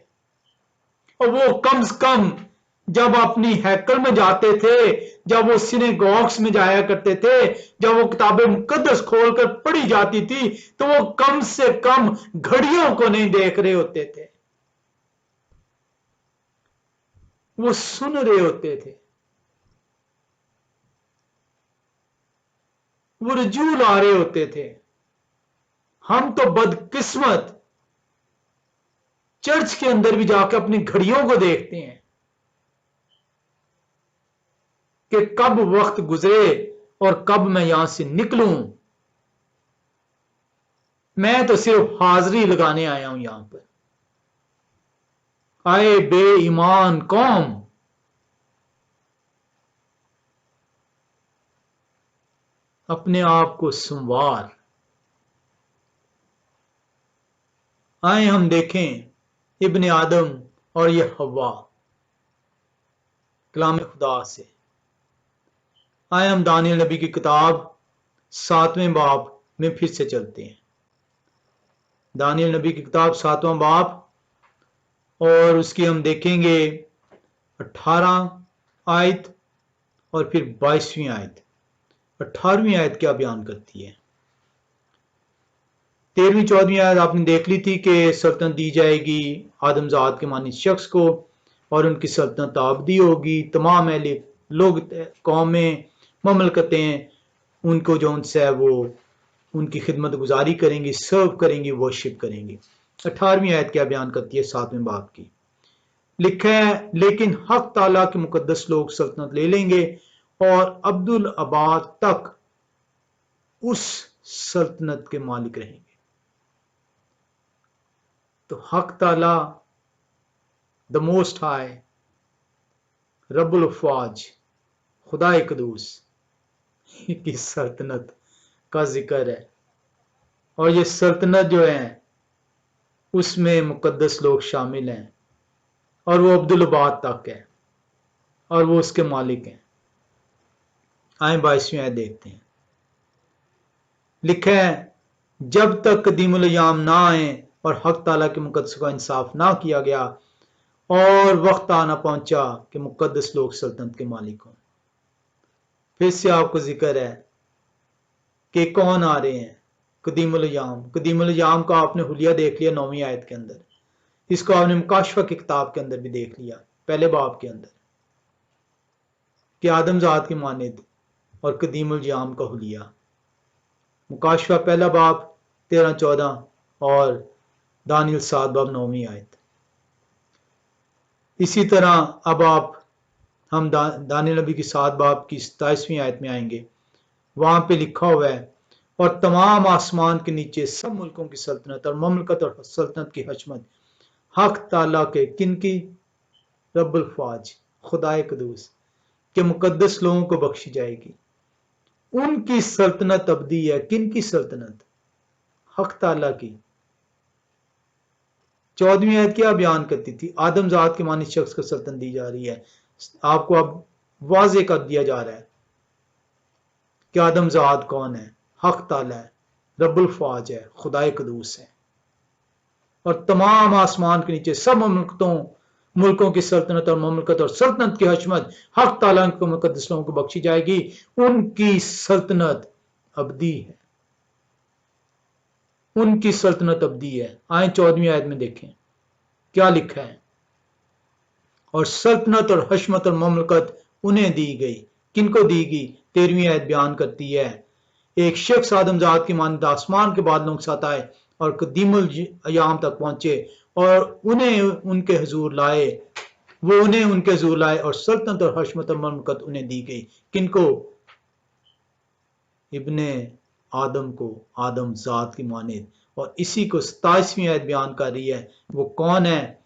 और वो कम से कम जब अपनी हैकल में जाते थे, जब वो सिनेगॉग्स में जाया करते थे, जब वो किताबें मुकद्दस खोलकर पढ़ी जाती थी, तो वो कम से कम घड़ियों को नहीं देख रहे होते थे, वो सुन रहे होते थे, वो रजू ला रहे होते थे। हम तो बदकिस्मत चर्च के अंदर भी जाकर अपनी घड़ियों को देखते हैं कि कब वक्त गुजरे और कब मैं यहां से निकलूं। मैं तो सिर्फ हाजिरी लगाने आया हूं यहां पर। आए बेईमान कौम, अपने आप को संवार। आए हम देखें इब्ने आदम और ये हवा कलाम खुदा से। आए हम दानियल नबी की किताब 7वें बाब में फिर से चलते हैं। दानियल नबी की किताब 7वां बाब, और उसकी हम देखेंगे 18 आयत और फिर 22वीं आयत। 18वीं आयत क्या बयान करती है? 13वीं 14वीं आयत आपने देख ली थी कि सल्तनत दी जाएगी आदमजात के मानी शख्स को, और उनकी सल्तनत आबदी होगी। तमाम अहले लोग, कौमें, ममलकतें उनको जो उनसे है वो उनकी खिदमत गुजारी करेंगी, सर्व करेंगी, वर्शिप करेंगी। 18वीं आयत क्या बयान करती है 7वें बाब की? लिखा है, लेकिन हक ताला के मुकद्दस लोग सल्तनत ले लेंगे और अब्दुल अबाद तक उस सल्तनत के मालिक रहेंगे। तो हक ताला, द मोस्ट हाई, रब्बुल अफवाज, खुदा कदूस की सल्तनत का जिक्र है। और ये सल्तनत जो है उसमें मुकद्दस लोग शामिल हैं, और वो अब्दुल अबाद तक है, और वो उसके मालिक हैं। आए 22वीं आयत देखते हैं। लिखा है, जब तक कदीमुल अय्याम ना आए और हक ताला के मुकद्दस का इंसाफ ना किया गया और वक्त आना पहुंचा कि मुकद्दस लोग सल्तनत के मालिक हों। फिर से आपको जिक्र है कि कौन आ रहे हैं? कदीमुल अय्याम। कदीमुल अय्याम का आपने हुलिया देख लिया 9वीं आयत के अंदर। इसको आपने मुकाशफा की किताब के अंदर भी देख लिया, पहले बाब के अंदर, कि आदमजात की मानिद और कदीमुल अय्याम का हुलिया। मुकाशफा पहला बाब 13-14 और दानियल 7 बाब 9वीं आयत। इसी तरह अब हम दानियल नबी की 7 बाब की 27वीं आयत में आएंगे। वहां पे लिखा हुआ है, और तमाम आसमान के नीचे सब मुल्कों की सल्तनत और ममलकत और सल्तनत की हशमत हक ताला के, किनकी? रब्बुल फाज, खुदाए कदूस के मुकद्दस लोगों को बख्शी जाएगी। उनकी सल्तनत अब्दी है। किनकी सल्तनत? हक ताला की। 14वीं आयत क्या बयान करती थी? आदमजात के मानी शख्स को सल्तनत दी जा रही है। आपको अब वाजे कर दिया जा रहा है कि आदमजात कौन है? हक ताला है, रब्बुल फाज है, खुदाए कदूस है, और तमाम आसमान के नीचे सब ममलकतों मुल्कों की सल्तनत और ममलकत और सल्तनत की हशमत हक ताला को मुकद्दस लोगों को बख्शी जाएगी। उनकी सल्तनत अबदी है, उनकी सल्तनत अबदी है। आए 14वीं आयत में देखें क्या लिखा है। और सल्तनत और हशमत और ममलकत उन्हें दी गई। किनको दी गई? 13वीं आयत बयान करती है, एक शख्स आदमजात की मानद आसमान के बादलों के साथ आए और कदीमुल अयाम तक पहुंचे और उन्हें उनके हुजूर लाए, वो उन्हें उनके हुजूर लाए और सल्तनत और हशमत और ममलकत उन्हें दी गई। किनको? इब्ने आदम को, आदम जात की मानिद। और इसी को 27वीं आयत बयान कर रही है। वो कौन है?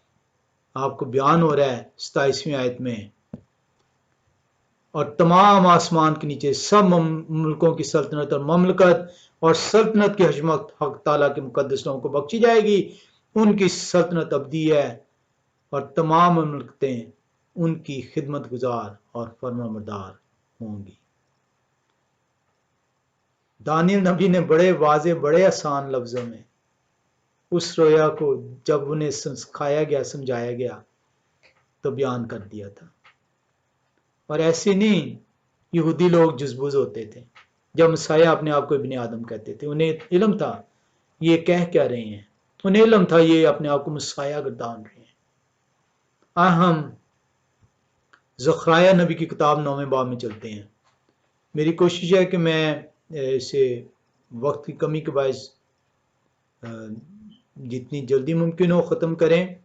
आपको बयान हो रहा है 27वीं आयत में, और तमाम आसमान के नीचे सब मुल्कों की सल्तनत और ममलकत और सल्तनत की हशमत हक ताला के मुकद्दस लोगों को बख्शी जाएगी। उनकी सल्तनत अबदी है और तमाम ममलकतें उनकी खिदमत गुजार और फरमाबरदार होंगी। दानियल नबी ने बड़े वाजे, बड़े आसान लफ्जों में उस रोया को जब उन्हें सिखाया गया, समझाया गया, तो बयान कर दिया था। और ऐसे नहीं यहूदी लोग जुजबुज होते थे जब मसाया अपने आप को इब्ने आदम कहते थे। उन्हें इल्म था ये कह क्या रहे हैं, उन्हें इल्म था ये अपने आप को मसाया गर्दान रहे हैं। हम ज़खराया नबी की किताब 9वें बाब में चलते हैं। मेरी कोशिश है कि मैं इसे वक्त की कमी के बायस जितनी जल्दी मुमकिन हो ख़त्म करें।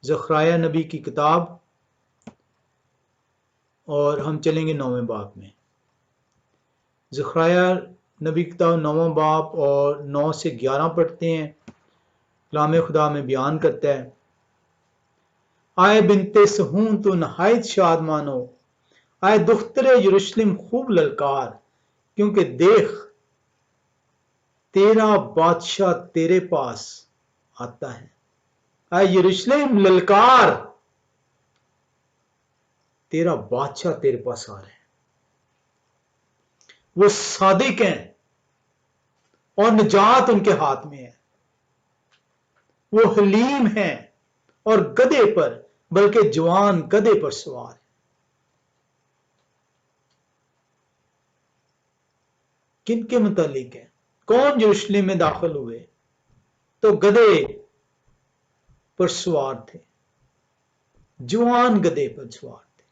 ज़खराया नबी की किताब, और हम चलेंगे 9वें बाब में। ज़खराया नबी की किताब 9वां बाब और 9 से 11 पढ़ते हैं। कलाम खुदा में बयान करता है, आए बिनते सहून तो नहायत शाद मानो, आए दुख्तरे यरूशलेम खूब ललकार, क्योंकि देख तेरा बादशाह तेरे पास आता है। आए यरूशलेम ललकार, तेरा बादशाह तेरे पास आ रहा है। वो सादिक हैं और निजात उनके हाथ में है। वो हलीम हैं और गधे पर, बल्कि जवान गधे पर सवार है। किन के मुतालिक है? कौन यरूशलेम में दाखिल हुए तो गधे पर सवार थे, जवान गधे पर सवार थे।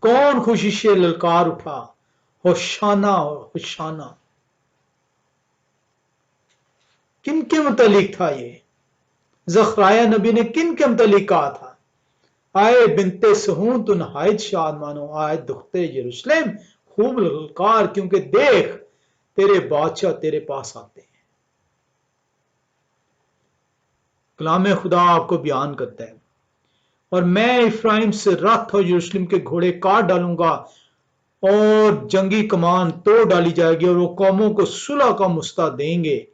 कौन खुशी से ललकार उठा, होशाना होशाना। किन के मुतालिक था ये? ज़खराया नबी ने किन के मुतालिक कहा था? आए बिनते सहून तो नहायत शाद मानो, आए दुख्ते यरूशलेम खूब ललकार, क्योंकि देख तेरे बादशाह तेरे पास आते हैं। कलाम खुदा आपको बयान करता है, और मैं इफ्राइम से रथ और यरूशलेम के घोड़े काट डालूंगा और जंगी कमान तोड़ डाली जाएगी और वो कौमों को सुलह का मुस्ता देंगे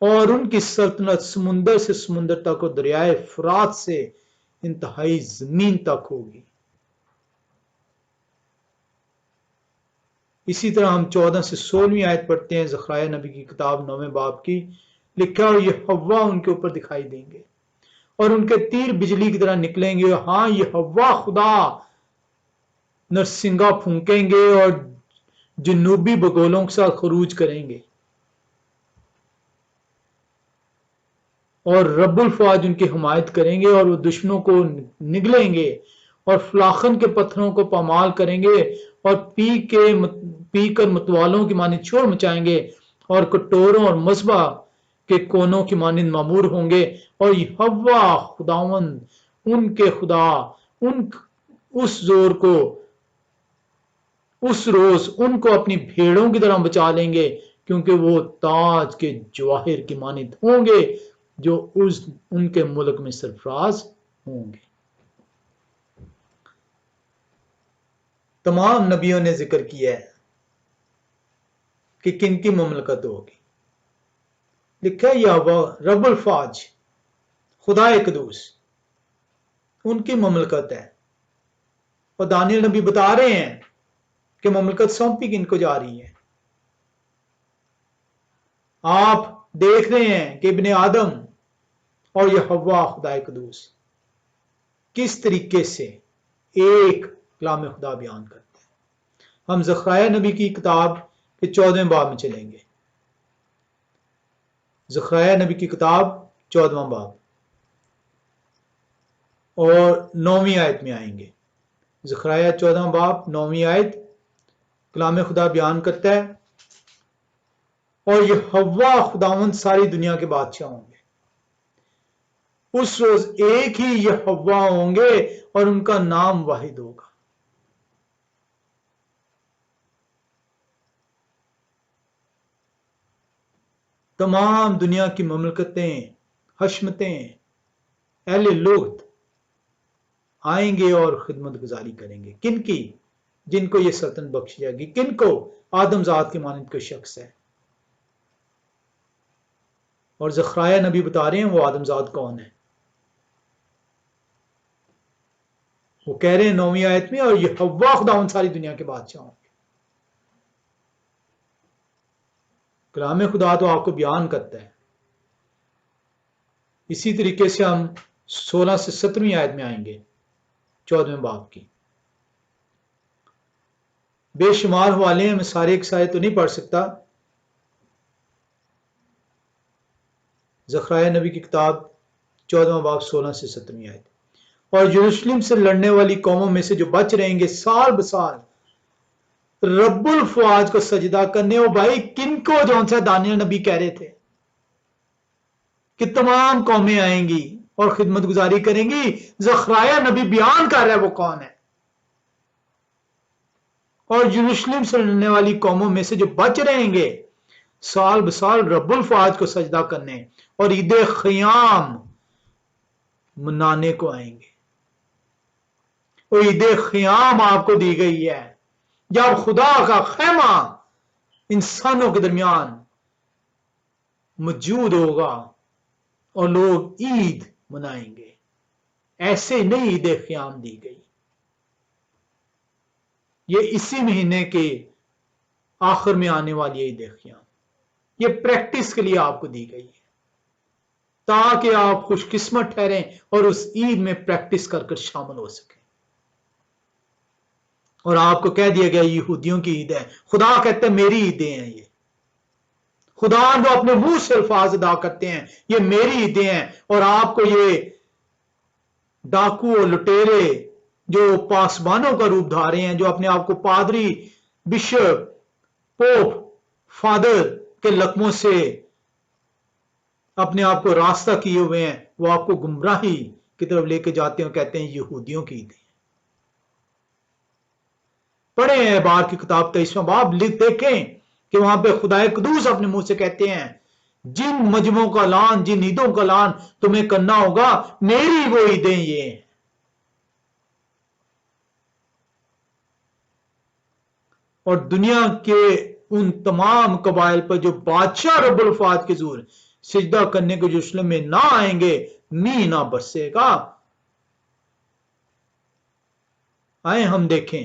और उनकी सल्तनत समुंदर से समुंदर तक और दरियाए फुरात से इंतहाई जमीन तक होगी। इसी तरह हम 14 से 16वीं आयत पढ़ते हैं ज़खराया नबी की किताब 9वें बाब की। लिखा, और ये हवा उनके ऊपर दिखाई देंगे और उनके तीर बिजली की तरह निकलेंगे। हाँ, ये हवा खुदा नरसिंगा फूंकेंगे और जनूबी बगोलों के साथ खरूज करेंगे और रब्बुल फौज उनकी हिमायत करेंगे और वो दुश्मनों को निगलेंगे और फलाखन के पत्थरों को पामाल करेंगे और पी कर मतवालों की मानिंद शोर मचाएंगे और कटोरों और मसबा के कोनों की मानिंद मामूर होंगे। और यहोवा खुदावंद उनके खुदा उन उस जोर को, उस रोज उनको अपनी भेड़ों की तरह बचा लेंगे, क्योंकि वो ताज के जवाहिर की मानिंद होंगे जो उस उनके मुल्क में सरफराज होंगे। तमाम नबियों ने जिक्र किया है कि किन की ममलकत होगी। लिखा है यहोवा रब्बुल फौज, खुदाए कदूस, उनकी ममलकत है। और दानियल नबी बता रहे हैं कि ममलकत सौंपी किनको जा रही है। आप देख रहे हैं कि इब्ने आदम और यह हव्वा खुदा कुदूस किस तरीके से एक कलाम खुदा बयान करते हैं। हम ज़करिया नबी की किताब के 14वें बाब में चलेंगे। ज़करिया नबी की किताब 14वां बाब और 9वीं आयत में आएंगे। ज़करिया 14वां बाब 9वीं आयत कलाम खुदा बयान करता है, और ये हव्वा खुदावंद सारी दुनिया के बादशाह होंगे। उस रोज एक ही ये हव्वा होंगे और उनका नाम वाहिद होगा। तमाम दुनिया की ममलकतें, हशमतें, अहले लुग़त आएंगे और खिदमत गुजारी करेंगे। किनकी? जिनको ये सल्तनत बख्शी जाएगी। किनको? आदमजाद के मानंद कोई शख्स है। और ज़करिया नबी बता रहे हैं वो आदमजाद कौन है। वो कह रहे हैं 9वीं आयत में, और ये हव्वा खुदावंद सारी दुनिया के बादशाह होंगे। कलाम खुदा तो आपको बयान करता है। इसी तरीके से हम 16 से 17वीं आयत में आएंगे 14वें बाब की। बेशुमार हवाले हैं, मैं सारे एक सारे तो नहीं पढ़ सकता। ज़करिया नबी की किताब 14वां बाब 16 से 17वीं आयत। और यरूशलेम से लड़ने वाली कौमों में से जो बच रहेंगे साल बसाल रब्बुल फवाज को सजदा करने। ओ भाई, किनको? जौन सा दानियल नबी कह रहे थे कि तमाम कौमें आएंगी और खिदमत गुजारी करेंगी। ज़करिया नबी बयान कर रहा है वो कौन है। और यरूशलेम से लड़ने वाली कौमों में से जो बच रहेंगे साल बसाल रब्बुल फवाज को सजदा करने और ईद ख़याम मनाने को आएंगे। और ईद ख़याम आपको दी गई है जब खुदा का खैमा इंसानों के दरमियान मौजूद होगा और लोग ईद मनाएंगे। ऐसे नहीं ईद ख़याम दी गई। ये इसी महीने के आखिर में आने वाली ईद ख़याम, ये प्रैक्टिस के लिए आपको दी गई है ताकि आप खुशकिस्मत ठहरें और उस ईद में प्रैक्टिस कर शामिल हो सकें। और आपको कह दिया गया यहूदियों की ईद है। खुदा कहते हैं मेरी ईदें हैं। ये खुदा जो अपने मुंह से अल्फाज अदा करते हैं ये मेरी ईदें हैं। और आपको ये डाकू और लुटेरे जो पासबानों का रूप धारे हैं, जो अपने आप को पादरी, बिशप, पोप, फादर के लकमों से अपने आप को रास्ता किए हुए हैं, वो आपको गुमराही की तरफ लेके जाते हैं और कहते हैं यहूदियों की ईदें। पढ़े हैं बार की किताब 23वां बाब, देखें कि वहां पे खुदाए कुदूस अपने मुंह से कहते हैं जिन मजमों का ऐलान, जिन ईदों का ऐलान तुम्हें करना होगा, मेरी वो ईदें ये हैं। और दुनिया के उन तमाम कबाइल पर जो बादशाह रब्बुल फवाद के हुजूर सिजदा करने को यरूशलेम में ना आएंगे, मींह ना बरसेगा। आए हम देखें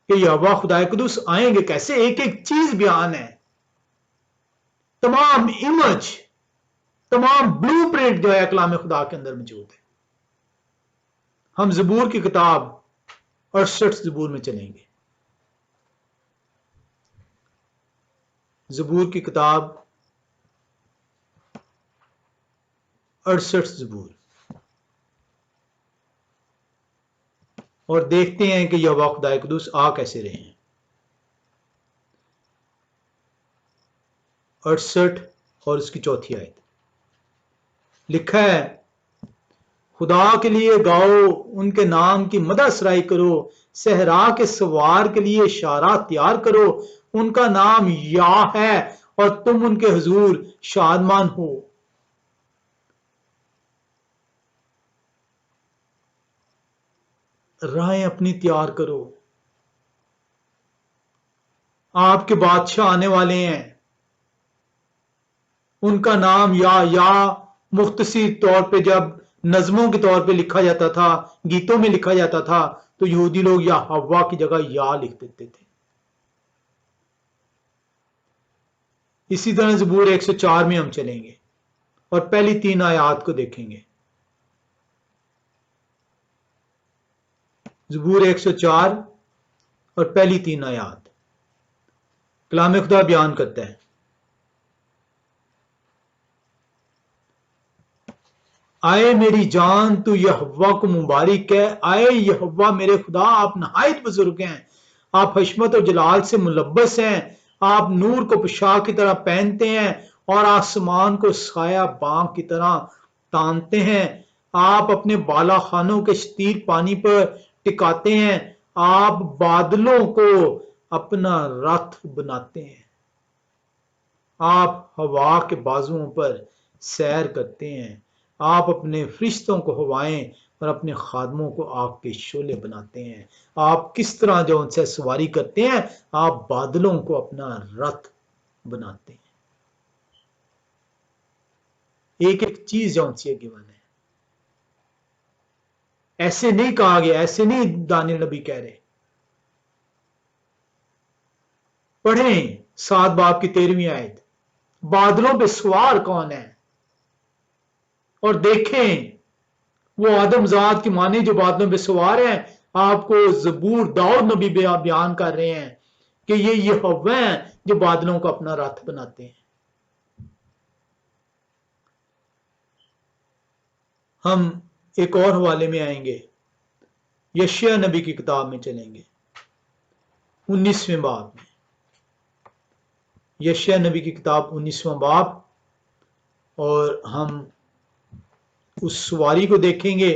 कि यहोवा खुदाए कुदूस आएंगे कैसे। एक एक चीज बयान है, तमाम इमेज, तमाम ब्लूप्रिंट जो है कलाम खुदा के अंदर मौजूद है। हम ज़बूर की किताब 68 ज़बूर में चलेंगे। ज़बूर की किताब 68 ज़बूर, और देखते हैं कि यहोवा खुदाए कुदूस आ कैसे रहे हैं। 68 और उसकी 4थी आयत लिखा है, खुदा के लिए गाओ, उनके नाम की मदह सराई करो, सहरा के सवार के लिए इशारा तैयार करो। उनका नाम या है और तुम उनके हुजूर शादमान हो। राहें अपनी तैयार करो, आपके बादशाह आने वाले हैं। उनका नाम या मुख्तसर तौर पे जब नज़मों के तौर पे लिखा जाता था, गीतों में लिखा जाता था, तो यहूदी लोग या हव्वा की जगह या लिख देते थे। इसी तरह ज़बूर 104 में हम चलेंगे और पहली 3 आयात को देखेंगे। ज़बूर 104 और पहली 3 आयात। कलाम खुदा बयान करता है, आए मेरी जान तू यहोवा को मुबारक है। आए यहोवा मेरे खुदा, आप नहायत बुजुर्ग हैं, आप हशमत और जलाल से मुलब्बस हैं। आप नूर को पोशाक की तरह पहनते हैं और आसमान को साया बांग की तरह तानते हैं। आप अपने बाला खानों के शतीर पानी पर टिकाते हैं। आप बादलों को अपना रथ बनाते हैं। आप हवा के बाजुओं पर सैर करते हैं। आप अपने फरिश्तों को हवाएं और अपने खादमों को आग के शोले बनाते हैं। आप किस तरह जो उनसे सवारी करते हैं, आप बादलों को अपना रथ बनाते हैं। एक एक चीज जो उनसे गिवन है, ऐसे नहीं कहा गया, ऐसे नहीं दानियल नबी कह रहे। पढ़ें 7 बाब की 13वीं आयत, बादलों पे सवार कौन है, और देखें वो आदमजात की माने जो बादलों पे सवार हैं। आपको जबूर दाऊद नबी बयान कर रहे हैं कि ये यहोवा हैं जो बादलों को अपना रथ बनाते हैं। हम एक और हवाले में आएंगे, यशायाह नबी की किताब में चलेंगे 19वें बाब में। यशायाह नबी की किताब 19वां बाब, और हम उस सवारी को देखेंगे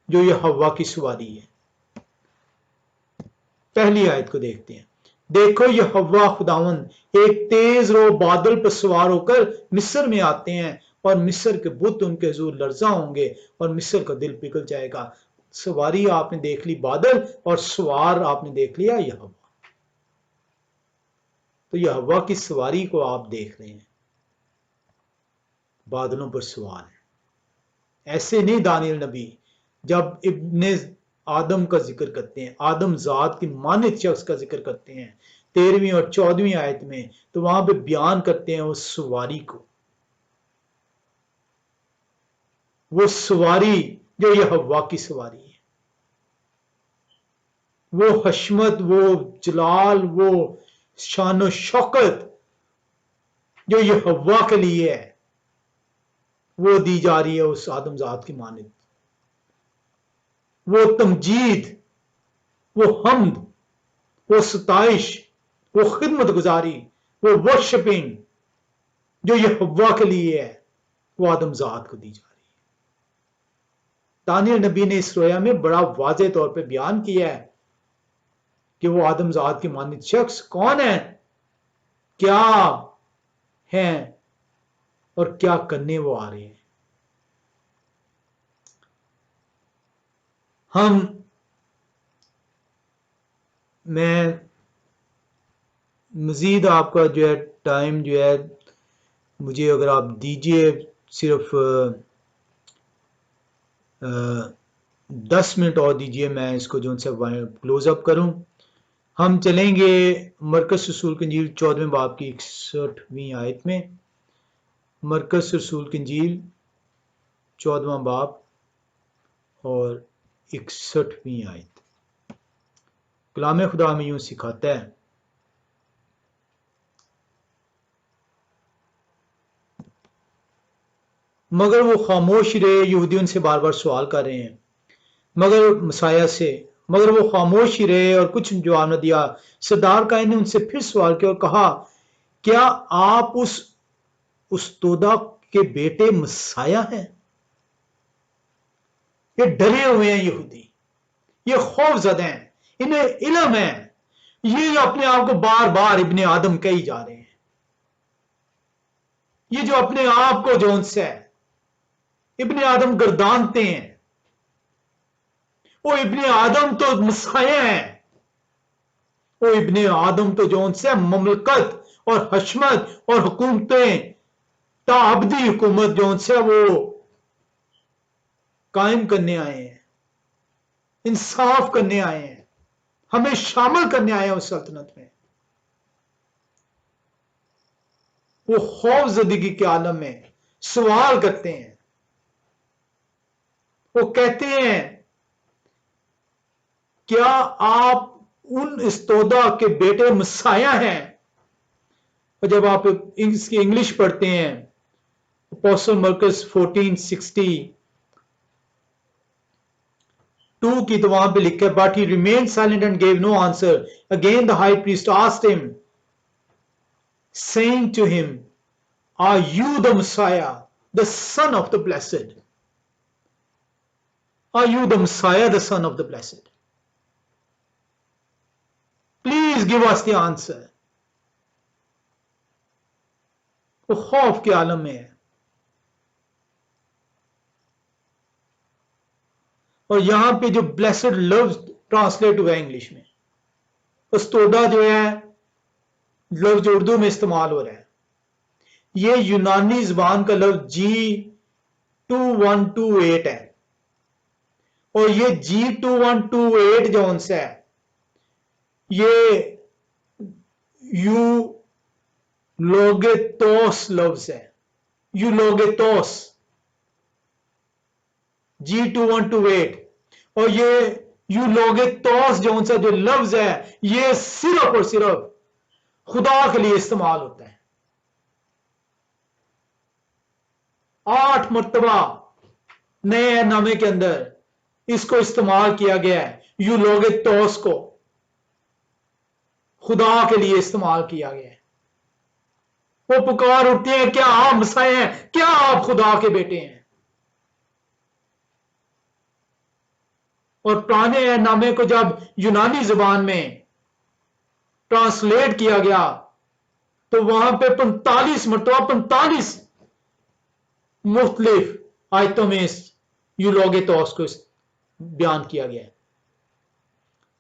जो यहोवा की सवारी है। पहली आयत को देखते हैं, देखो यहोवा खुदावंद एक तेज रो बादल पर सवार होकर मिस्र में आते हैं, और मिस्र के बुत उनके हुजूर लर्जा होंगे और मिस्र का दिल पिघल जाएगा। सवारी आपने देख ली बादल, और सवार आपने देख लिया यहोवा। तो यहोवा की सवारी को आप देख रहे हैं, बादलों पर सवार है। ऐसे नहीं दानियल नबी जब इब्ने आदम का जिक्र करते हैं, आदम जात की मानित शख्स का जिक्र करते हैं 13वीं और 14वीं आयत में, तो वहां पे बयान करते हैं उस सवारी को, वो सवारी जो यहोवा की सवारी है, वो हशमत, वो जलाल, वो शान शौकत जो यहोवा के लिए है, वो दी जा रही है उस आदमजात की मानित। वो तमजीद, वो हमद, वो सताइश, वो खिदमत गुजारी, वो वर्शिपिंग जो यहोवा के लिए है, वो आदमजात को दी जा रही है। दानियल नबी ने इस रोया में बड़ा वाज़ेह तौर पे बयान किया है कि वो आदमजात की मानित शख्स कौन है, क्या है, और क्या करने वो आ रहे हैं। मैं मजीद आपका जो है टाइम जो है मुझे अगर आप दीजिए, सिर्फ 10 मिनट और दीजिए, मैं इसको जो से क्लोज अप करूं। हम चलेंगे मरकज़ रसूल की इंजील 14वें बाब की 61वीं आयत में। मरकज़ रसूल की इंजील 14वां बाब और 61वीं आयत। कलाम खुदा में यूं सिखाता है, मगर वो खामोश रहे। यहूदी उनसे बार बार सवाल कर रहे हैं मगर मसाया से, मगर वो खामोश ही रहे और कुछ जवाब न दिया। सरदार कायन ने उनसे फिर सवाल किया और कहा, क्या आप उस तोदा के बेटे मसाया हैं? ये डरे हुए हैं यहूदी, ये खौफजदा हैं, इन्हें इल्म है, ये अपने आप को बार बार इब्ने आदम कही जा रहे हैं। ये जो अपने आप को जो उनसे इब्ने आदम गर्दानते हैं, वो इब्ने आदम तो मसाया है, वो इब्ने आदम तो जो उनसे ममलकत और हशमत और हुकूमतें ताबदी हुकूमत जो उनसे वो कायम करने आए हैं, इंसाफ करने आए हैं, हमें शामिल करने आए हैं उस सल्तनत में। वो खौफजदगी के आलम में सवाल करते हैं। वो कहते हैं, क्या आप उन इस्तोदा के बेटे मसाया हैं? और जब आप इसकी इंग्लिश पढ़ते हैं, अपोस्टल मरकस 14:62 की, तो वहां पे लिखा है, but he remain silent and gave no answer. Again the high priest asked him, saying to him, are you the Messiah, the Son of the Blessed? Are you the Messiah, the Son of the Blessed? Please give us the answer. वो खौफ के आलम में है। और यहां पे जो ब्लेसड लफ्ज ट्रांसलेट हुआ है इंग्लिश में, उस्तोदा जो है लफ्ज उर्दू में इस्तेमाल हो रहा है, ये यूनानी जबान का लफ्ज G2128 है। और ये G2128 जो उनसे है, ये यू लोगेतोस लफ्ज है। यू लोगेतोस G2128। और ये यू लोगेतोस जो उनसे जो लफ्ज है, ये सिर्फ और सिर्फ खुदा के लिए इस्तेमाल होता है। 8 मर्तबा नए नामे के अंदर इसको इस्तेमाल किया गया है। यू लोगेतोस को खुदा के लिए इस्तेमाल किया गया है। वो पुकार उठते हैं, क्या आप मसीह हैं? क्या आप खुदा के बेटे हैं? और पुराने नामे को जब यूनानी जबान में ट्रांसलेट किया गया, तो वहां पे 45 मरतबा 45 मुख्तलिफ आयतों में यू लोगेतोस को बयान किया गया है।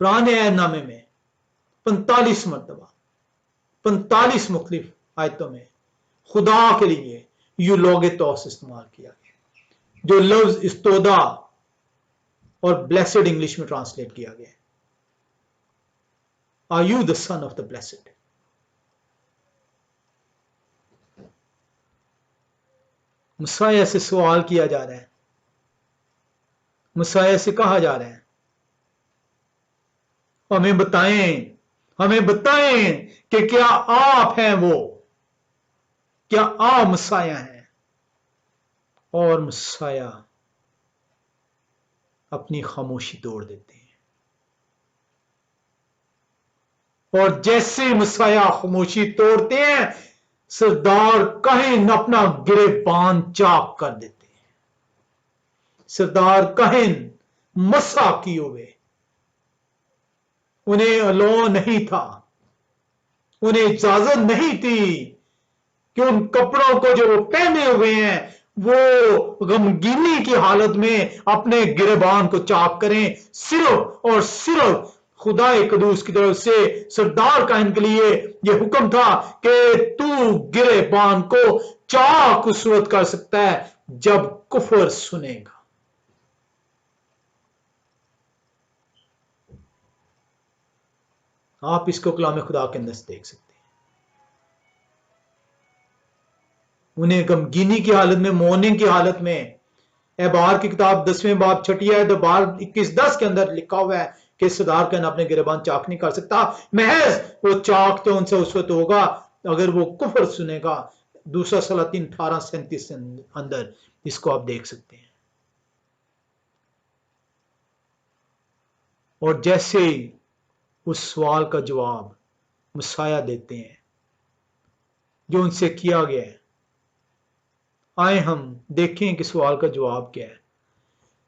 पुराने नामे में 45 मरतबा 45 मुख्तलिफ आयतों में खुदा के लिए यू लोगेतोस इस्तेमाल किया गया, जो लफ्ज इस्तोदा और ब्लेसेड इंग्लिश में ट्रांसलेट किया गया है। Are you the son of the blessed? Messiah से सवाल किया जा रहा है, मसाया से कहा जा रहा है, हमें बताएं कि क्या आप हैं वो, क्या आप मसाया हैं? और मसाया अपनी खामोशी तोड़ देते हैं। और जैसे मसाया खामोशी तोड़ते हैं, सरदार काहिन अपना गिरेबान चाक कर देते हैं। सरदार काहिन मसा किए हुए, उन्हें अलो नहीं था, उन्हें इजाजत नहीं थी कि उन कपड़ों को जो वो पहने हुए हैं, वो गमगीनी की हालत में अपने गिरेबान को चाक करें। सिर्फ और सिर्फ खुदा कदूस की तरफ से सरदार काहिन के लिए यह हुक्म था कि तू गिरेबान को चाक उस वक्त कर सकता है जब कुफर सुनेगा। आप इसको कलाम खुदा के अंदर देख सकते हैं। उन्हें गमगीनी की हालत में, मौनिंग की हालत में, एबार की किताब 10वें बाब 6 आयत 21:10 के अंदर लिखा हुआ है कि सरदार काहिन अपने गिरेबान चाक नहीं कर सकता। महज वो चाक तो उनसे उस वक्त होगा अगर वो कुफर सुनेगा। दूसरा सलातीन 18:37 अंदर इसको आप देख सकते हैं। और जैसे ही उस सवाल का जवाब मसाया देते हैं जो उनसे किया गया है, आए हम देखें कि सवाल का जवाब क्या है।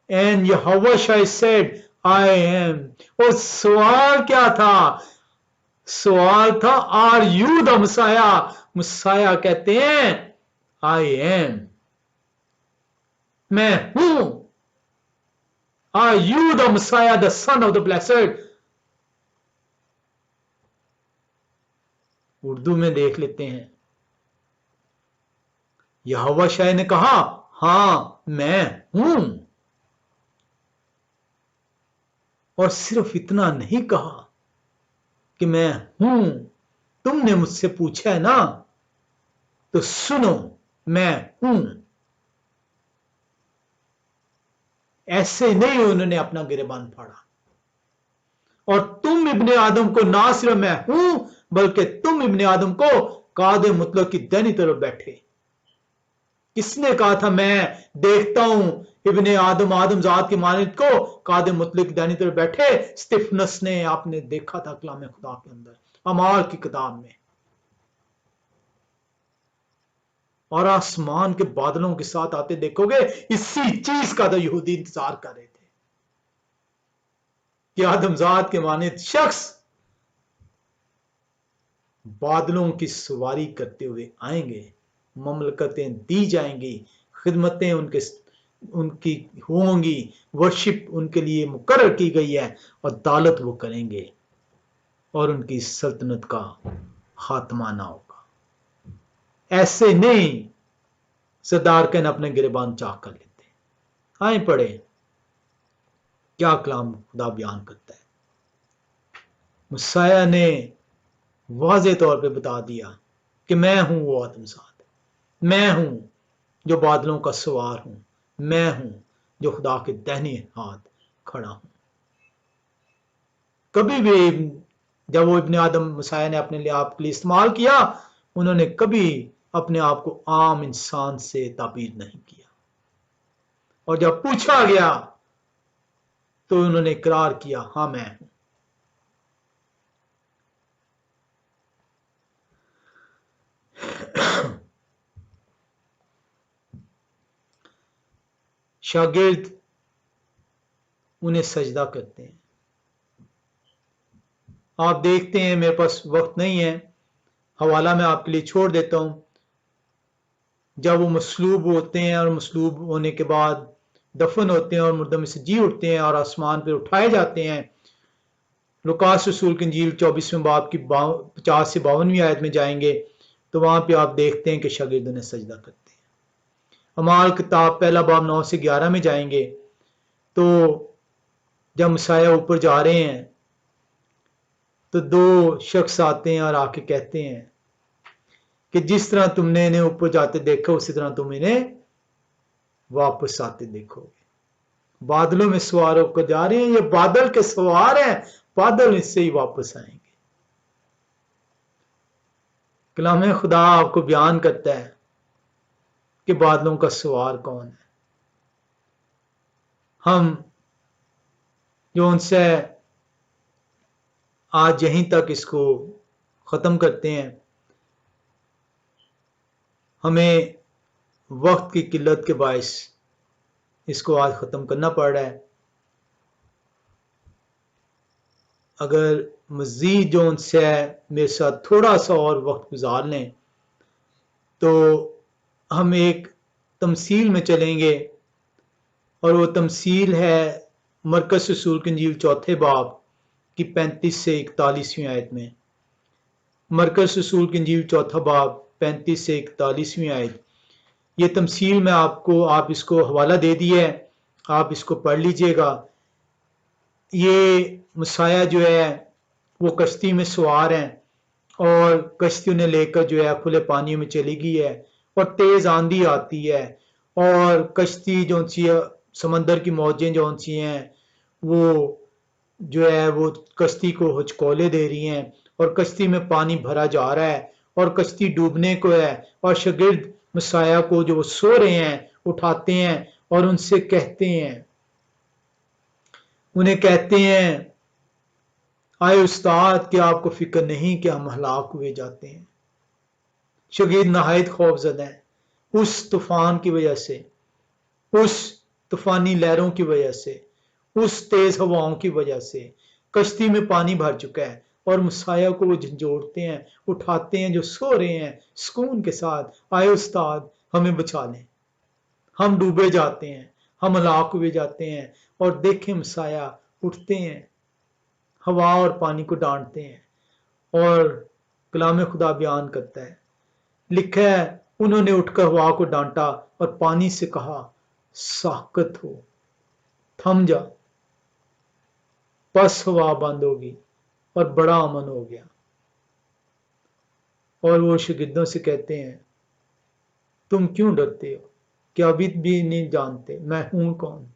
And Jehovah said I am. और सवाल क्या था? सवाल था, are you the Messiah? Messiah कहते हैं, आई एम, मैं हूं। Are you the Messiah, the son of the blessed? Urdu में देख लेते हैं। यहोवा शाह ने कहा, हां मैं हूं। और सिर्फ इतना नहीं कहा कि मैं हूं, तुमने मुझसे पूछा है ना, तो सुनो मैं हूं। ऐसे नहीं उन्होंने अपना गिरेबान फाड़ा। और तुम इब्ने आदम को ना सिर्फ मैं हूं, बल्कि तुम इब्ने आदम को कादे मुतलक की दाहिनी तरफ बैठे। किसने कहा था मैं देखता हूं इब्ने आदम आदम जात की मानित को कादे मुतलक की दाहिनी तरफ बैठे? स्टिफनस ने आपने देखा था कलाम खुदा के अंदर अमाल की किताब में। और आसमान के बादलों के साथ आते देखोगे। इसी चीज का तो यहूदी इंतजार कर रहे थे कि आदमजात के मानित शख्स बादलों की सवारी करते हुए आएंगे, ममलकतें दी जाएंगी, खिदमतें उनकी होंगी, वर्शिप उनके लिए मुकर्रर की गई है और दालत वो करेंगे और उनकी सल्तनत का खात्मा ना होगा। ऐसे नहीं सरदार कहन अपने गिरबान चाह कर लेते। आए पढ़े क्या कलाम खुदा बयान करता है। मुसाया ने वाज़े तौर पे बता दिया कि मैं हूं वो आदमजात, मैं हूं जो बादलों का सवार हूं, मैं हूं जो खुदा के दाहिने हाथ खड़ा हूं। कभी भी जब वो इब्ने आदम मुसाया ने अपने लिए आप के लिए इस्तेमाल किया, उन्होंने कभी अपने आप को आम इंसान से ताबीर नहीं किया। और जब पूछा गया तो उन्होंने इकरार किया, हां मैं हूं। शागिर्द उन्हें सजदा करते हैं। आप देखते हैं, मेरे पास वक्त नहीं है, हवाला मैं आपके लिए छोड़ देता हूं। जब वो मसलूब होते हैं और मसलूब होने के बाद दफन होते हैं और मुर्दों में से जी उठते हैं और आसमान पर उठाए जाते हैं, लुकास रसूल की इंजील 24वें बाब की 50 से 52वीं आयत में जाएंगे तो वहां पे आप देखते हैं कि शागिर्द उन्हें सजदा करते हैं। अमाल किताब पहला बाब 9 से 11 में जाएंगे तो जब मसाया ऊपर जा रहे हैं तो दो शख्स आते हैं और आके कहते हैं कि जिस तरह तुमने इन्हें ऊपर जाते देखा उसी तरह तुम इन्हें वापस आते देखोगे। बादलों में सवार होकर जा रहे हैं, ये बादल के सवार हैं, बादल इससे ही वापस आएंगे। कलाम खुदा आपको बयान करता है कि बादलों का सवार कौन है। हम जो उनसे आज यहीं तक इसको ख़त्म करते हैं, हमें वक्त की किल्लत के बायस इसको आज ख़त्म करना पड़ रहा है। अगर मज़ीद जो उनसे मेरे साथ थोड़ा सा और वक्त गुजार लें तो हम एक तमसील में चलेंगे और वो तमसील है मरकज़ रसूल की इंजील 4 बाब की 35 से 41वीं आयत में। मरकज़ रसूल की इंजील 4 बाब 35 से 41वीं आयत। ये तमसील में आपको आप इसको हवाला दे दिया है, आप इसको पढ़ लीजिएगा। ये मसाया जो है वो कश्ती में सवार हैं और कश्ती उन्हें लेकर जो है खुले पानी में चली गई है और तेज आंधी आती है और कश्ती जो सी समंदर की मौजें जो सी हैं वो जो है वो कश्ती को हचकोले दे रही हैं और कश्ती में पानी भरा जा रहा है और कश्ती डूबने को है। और शागिर्द मसाया को जो वो सो रहे हैं उठाते हैं और उनसे कहते हैं, उन्हें कहते हैं, आए उस्ताद, क्या आपको फिक्र नहीं कि हम हलाक हुए जाते हैं। शागिर्द नहायत खौफजदा हैं उस तूफान की वजह से, उस तूफानी लहरों की वजह से, उस तेज हवाओं की वजह से। कश्ती में पानी भर चुका है और मुसाया को वो झंझोड़ते हैं, उठाते हैं जो सो रहे हैं सुकून के साथ, आए उस्ताद हमें बचा लें, हम डूबे जाते हैं, हम हलाक हुए जाते हैं। और देखें मुसाया उठते हैं, हवा और पानी को डांटते हैं और कलाम खुदा बयान करता है, लिखा है उन्होंने उठकर हवा को डांटा और पानी से कहा साकत हो, थम जा। बस हवा बंद होगी और बड़ा अमन हो गया। और वो शागिर्दों से कहते हैं तुम क्यों डरते हो? क्या अभी भी नहीं जानते मैं हूं कौन?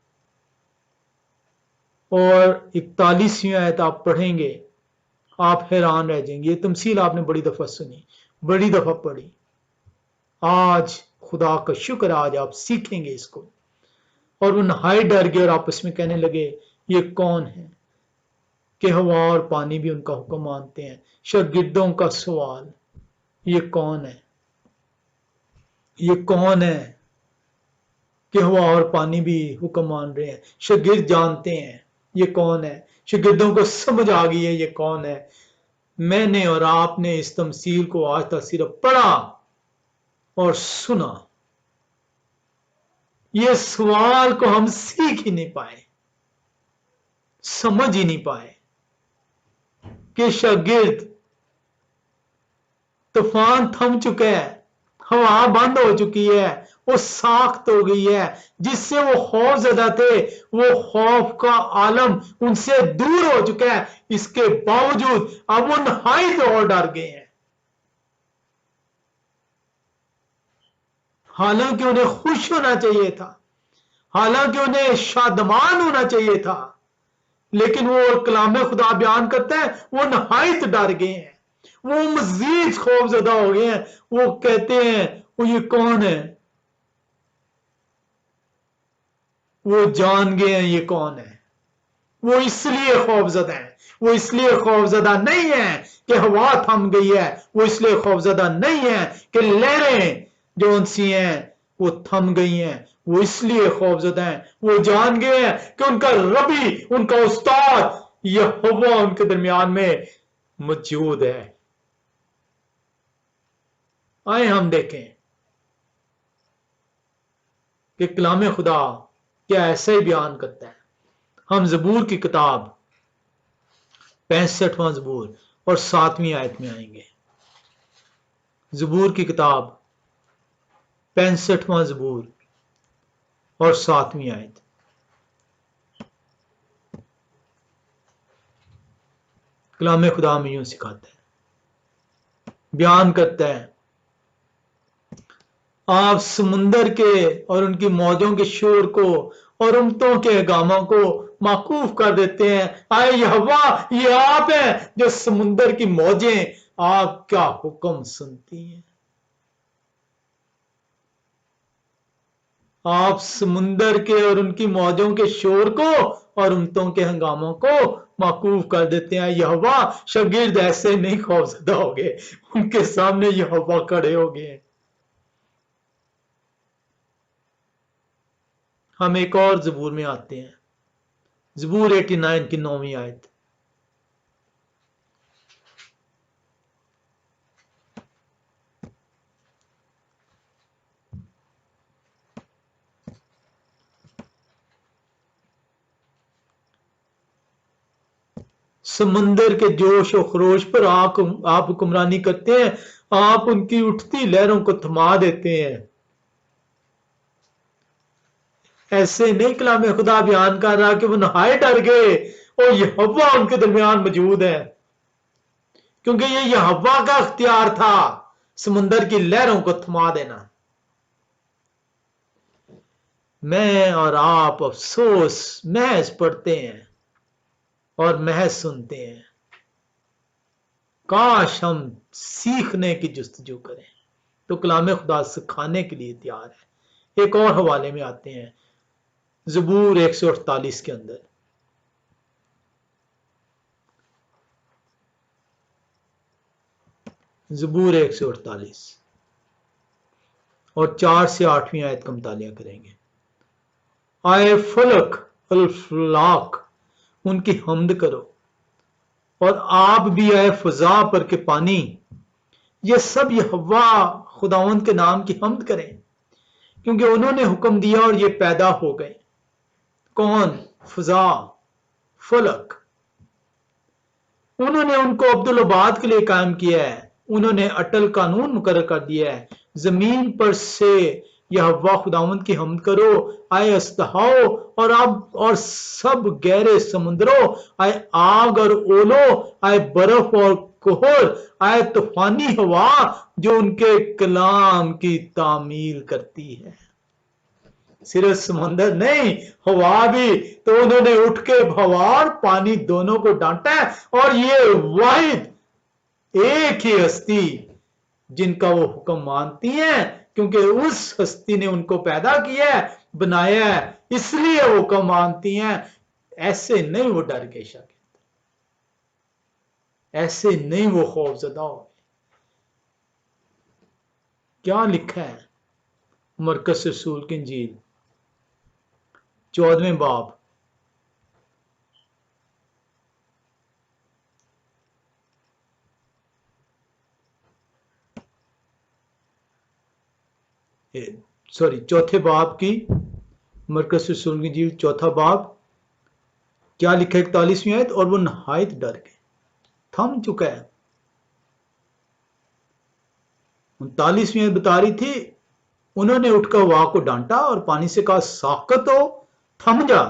और 41वीं आयत आप पढ़ेंगे, आप हैरान रह जाएंगे। ये तमसील आपने बड़ी दफा सुनी, बड़ी दफा पढ़ी। आज खुदा का शुक्र, आज आप सीखेंगे इसको। और वो नहाए डर गए और आपस में कहने लगे ये कौन है कि हवा और पानी भी उनका हुक्म मानते हैं। शागिर्दों का सवाल, ये कौन है? ये कौन है कि हवा और पानी भी हुक्म मान रहे हैं? शागिर्द जानते हैं ये कौन है, शागिर्दों को समझ आ गई है ये कौन है। मैंने और आपने इस तमसील को आज तक सिर्फ पढ़ा और सुना। ये सवाल को हम सीख ही नहीं पाए, समझ ही नहीं पाए कि शागिर्द, तूफान थम चुका है, हवा बंद हो चुकी है, वो साख्त हो गई है, जिससे वो खौफ ज़दा थे, वो खौफ का आलम उनसे दूर हो चुका है। इसके बावजूद अब वो नहायत और डर गए हैं। हालांकि उन्हें खुश होना चाहिए था, हालांकि उन्हें शादमान होना चाहिए था, लेकिन वो कलाम खुदा बयान करता है वो नहायत डर गए हैं, वो मजीद खौफजदा हो गए हैं। वो कहते हैं वो ये कौन है? वो जान गए हैं ये कौन है। वो इसलिए खौफजदा है, वो इसलिए खौफजदा नहीं है कि हवा थम गई है, वो इसलिए खौफजदा नहीं है कि लहरें जो उनसी हैं वो थम गई हैं। वो इसलिए खौफजदा है, वो जान गए हैं कि उनका रबी, उनका उस्ताद यहोवा उनके दरमियान में मौजूद है। आए हम देखें कि कलाम खुदा क्या ऐसा ही बयान करता है। हम ज़बूर की किताब 65वां ज़बूर और 7वीं आयत में आएंगे। ज़बूर की किताब 65वां ज़बूर और 7वीं आयत। कलाम खुदा में यूं सिखाता है, बयान करता है, आप समुंदर के और उनकी मौजों के शोर को और उमतों के गामों को माकूफ कर देते हैं। आए यहोवा, ये आप हैं जो समुंदर की मौजें आपका हुक्म सुनती हैं। आप समुंदर के और उनकी मौजों के शोर को और उमतों के हंगामों को माकूफ कर देते हैं। यहोवा, शागिर्द ऐसे नहीं खौफजदा हो गए, उनके सामने यहोवा खड़े हो गए। हम एक और ज़बूर में आते हैं, ज़बूर 89 की 9वीं आयत। समंदर के जोश और खरोश पर आप हुक्मरानी करते हैं, आप उनकी उठती लहरों को थमा देते हैं। ऐसे नहीं कलाम खुदा बयान कर रहा कि वो नहाए डर गए और यहोवा उनके दरमियान मौजूद है, क्योंकि ये यहोवा का अख्तियार था समुंदर की लहरों को थमा देना। मैं और आप अफसोस महज पढ़ते हैं और महज सुनते हैं। काश हम सीखने की जुस्तजू करें तो कलाम खुदा सिखाने के लिए तैयार है। एक और हवाले में आते हैं, ज़बूर 148 के अंदर। ज़बूर 148 और 4 से 8वीं आयत का मुतालिया करेंगे। आए फलक अल फलाक, उनकी हमद करो, और आप भी आए फजा पर के पानी, ये सब यहोवा खुदावंद के नाम की हमद करें, क्योंकि उन्होंने हुक्म दिया और ये पैदा हो गए। कौन? फजा, फलक। उन्होंने उनको अब्दुल-आबाद के लिए कायम किया है, उन्होंने अटल कानून मुकर्रर कर दिया है। जमीन पर से यहोवा खुदावंद की हमद करो, आए अस्तहाओ और अब और सब गहरे समुद्रों, आए आग और ओलो, आए बर्फ और कोहर, आए तूफानी हवा जो उनके कलाम की तामील करती है। सिर्फ समंदर नहीं, हवा भी। तो उन्होंने उठ के हवा और पानी दोनों को डांटा है, और ये वाहिद एक ही हस्ती जिनका वो हुक्म मानती है, क्योंकि उस हस्ती ने उनको पैदा किया है, बनाया है, इसलिए वो हुक्म मानती हैं। ऐसे नहीं वो डर के शक, ऐसे नहीं वो खौफजदा हो। क्या लिखा है मरकस रसूल की इंजील 14वें बाब, सॉरी चौथे बाब की, मरकस रसूल की इंजील चौथा बाब, क्या लिखा है 41वीं आयत, और वो नहायत डर के थम चुका है। 39वीं आयत बता रही थी, उन्होंने उठकर हवा को डांटा और पानी से कहा साकत हो, थम जा।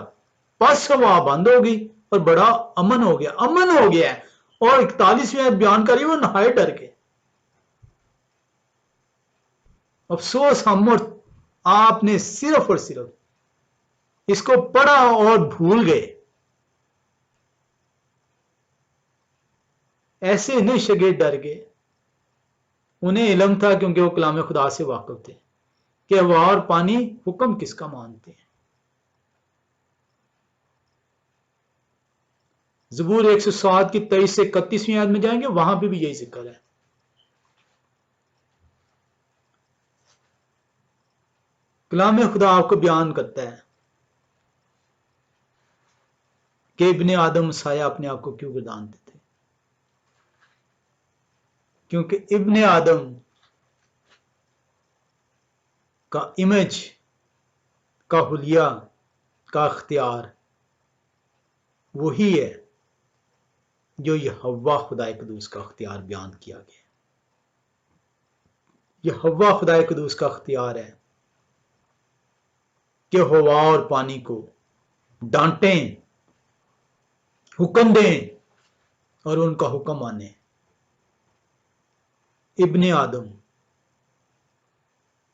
बस हवा बंद होगी और बड़ा अमन हो गया, अमन हो गया है। और 41वीं आयत बयान करी वो नहाए डर के। अफसोस हम और आपने सिर्फ और सिर्फ इसको पढ़ा और भूल गए। ऐसे नहीं शगीर डर गए, उन्हें इल्म था, क्योंकि वो कलाम खुदा से वाकिफ थे कि हवा और पानी हुक्म किसका मानते हैं। ज़बूर 107 की 23 से 31वीं आयत में जाएंगे, वहां पे भी यही जिक्र है। कलाम खुदा आपको बयान करता है कि इब्ने आदम साया अपने आप को क्यों गर्दान देते, क्योंकि इब्ने आदम का इमेज, का हुलिया, का अख्तियार वही है जो ये हव्वा खुदाए कदूस का अख्तियार बयान किया गया। ये हव्वा खुदाए कदूस का अख्तियार है कि हवा और पानी को डांटें, हुक्म दें और उनका हुक्म माने। इब्ने आदम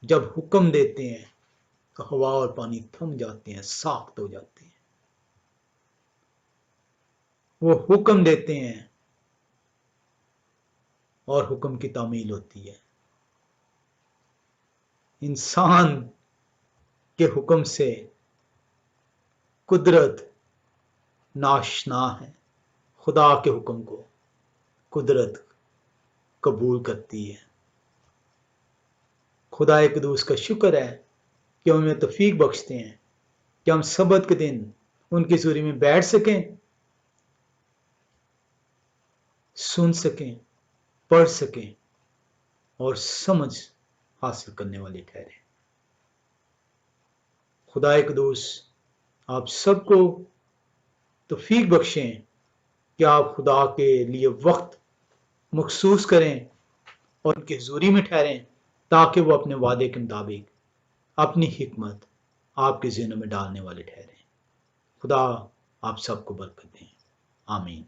जब हुक्म देते हैं तो हवा और पानी थम जाते हैं, साख्त हो जाते हैं। वो हुक्म देते हैं और हुक्म की तामील होती है। इंसान के हुक्म से कुदरत नाशना है, खुदा के हुक्म को कुदरत कबूल करती है। खुदा कदूस का शुक्र है कि हमें तौफीक बख्शते हैं कि हम सबत के दिन उनकी हज़ूरी में बैठ सकें, सुन सकें, पढ़ सकें और समझ हासिल करने वाले ठहरे। खुदा कदूस आप सबको तौफीक बख्शें कि आप खुदा के लिए वक्त मखसूस करें और उनकी हज़ूरी में ठहरें, ताकि वो अपने वादे के मुताबिक अपनी हिकमत आपके ज़हनों में डालने वाले ठहरें। खुदा आप सबको बरकत दें। आमीन।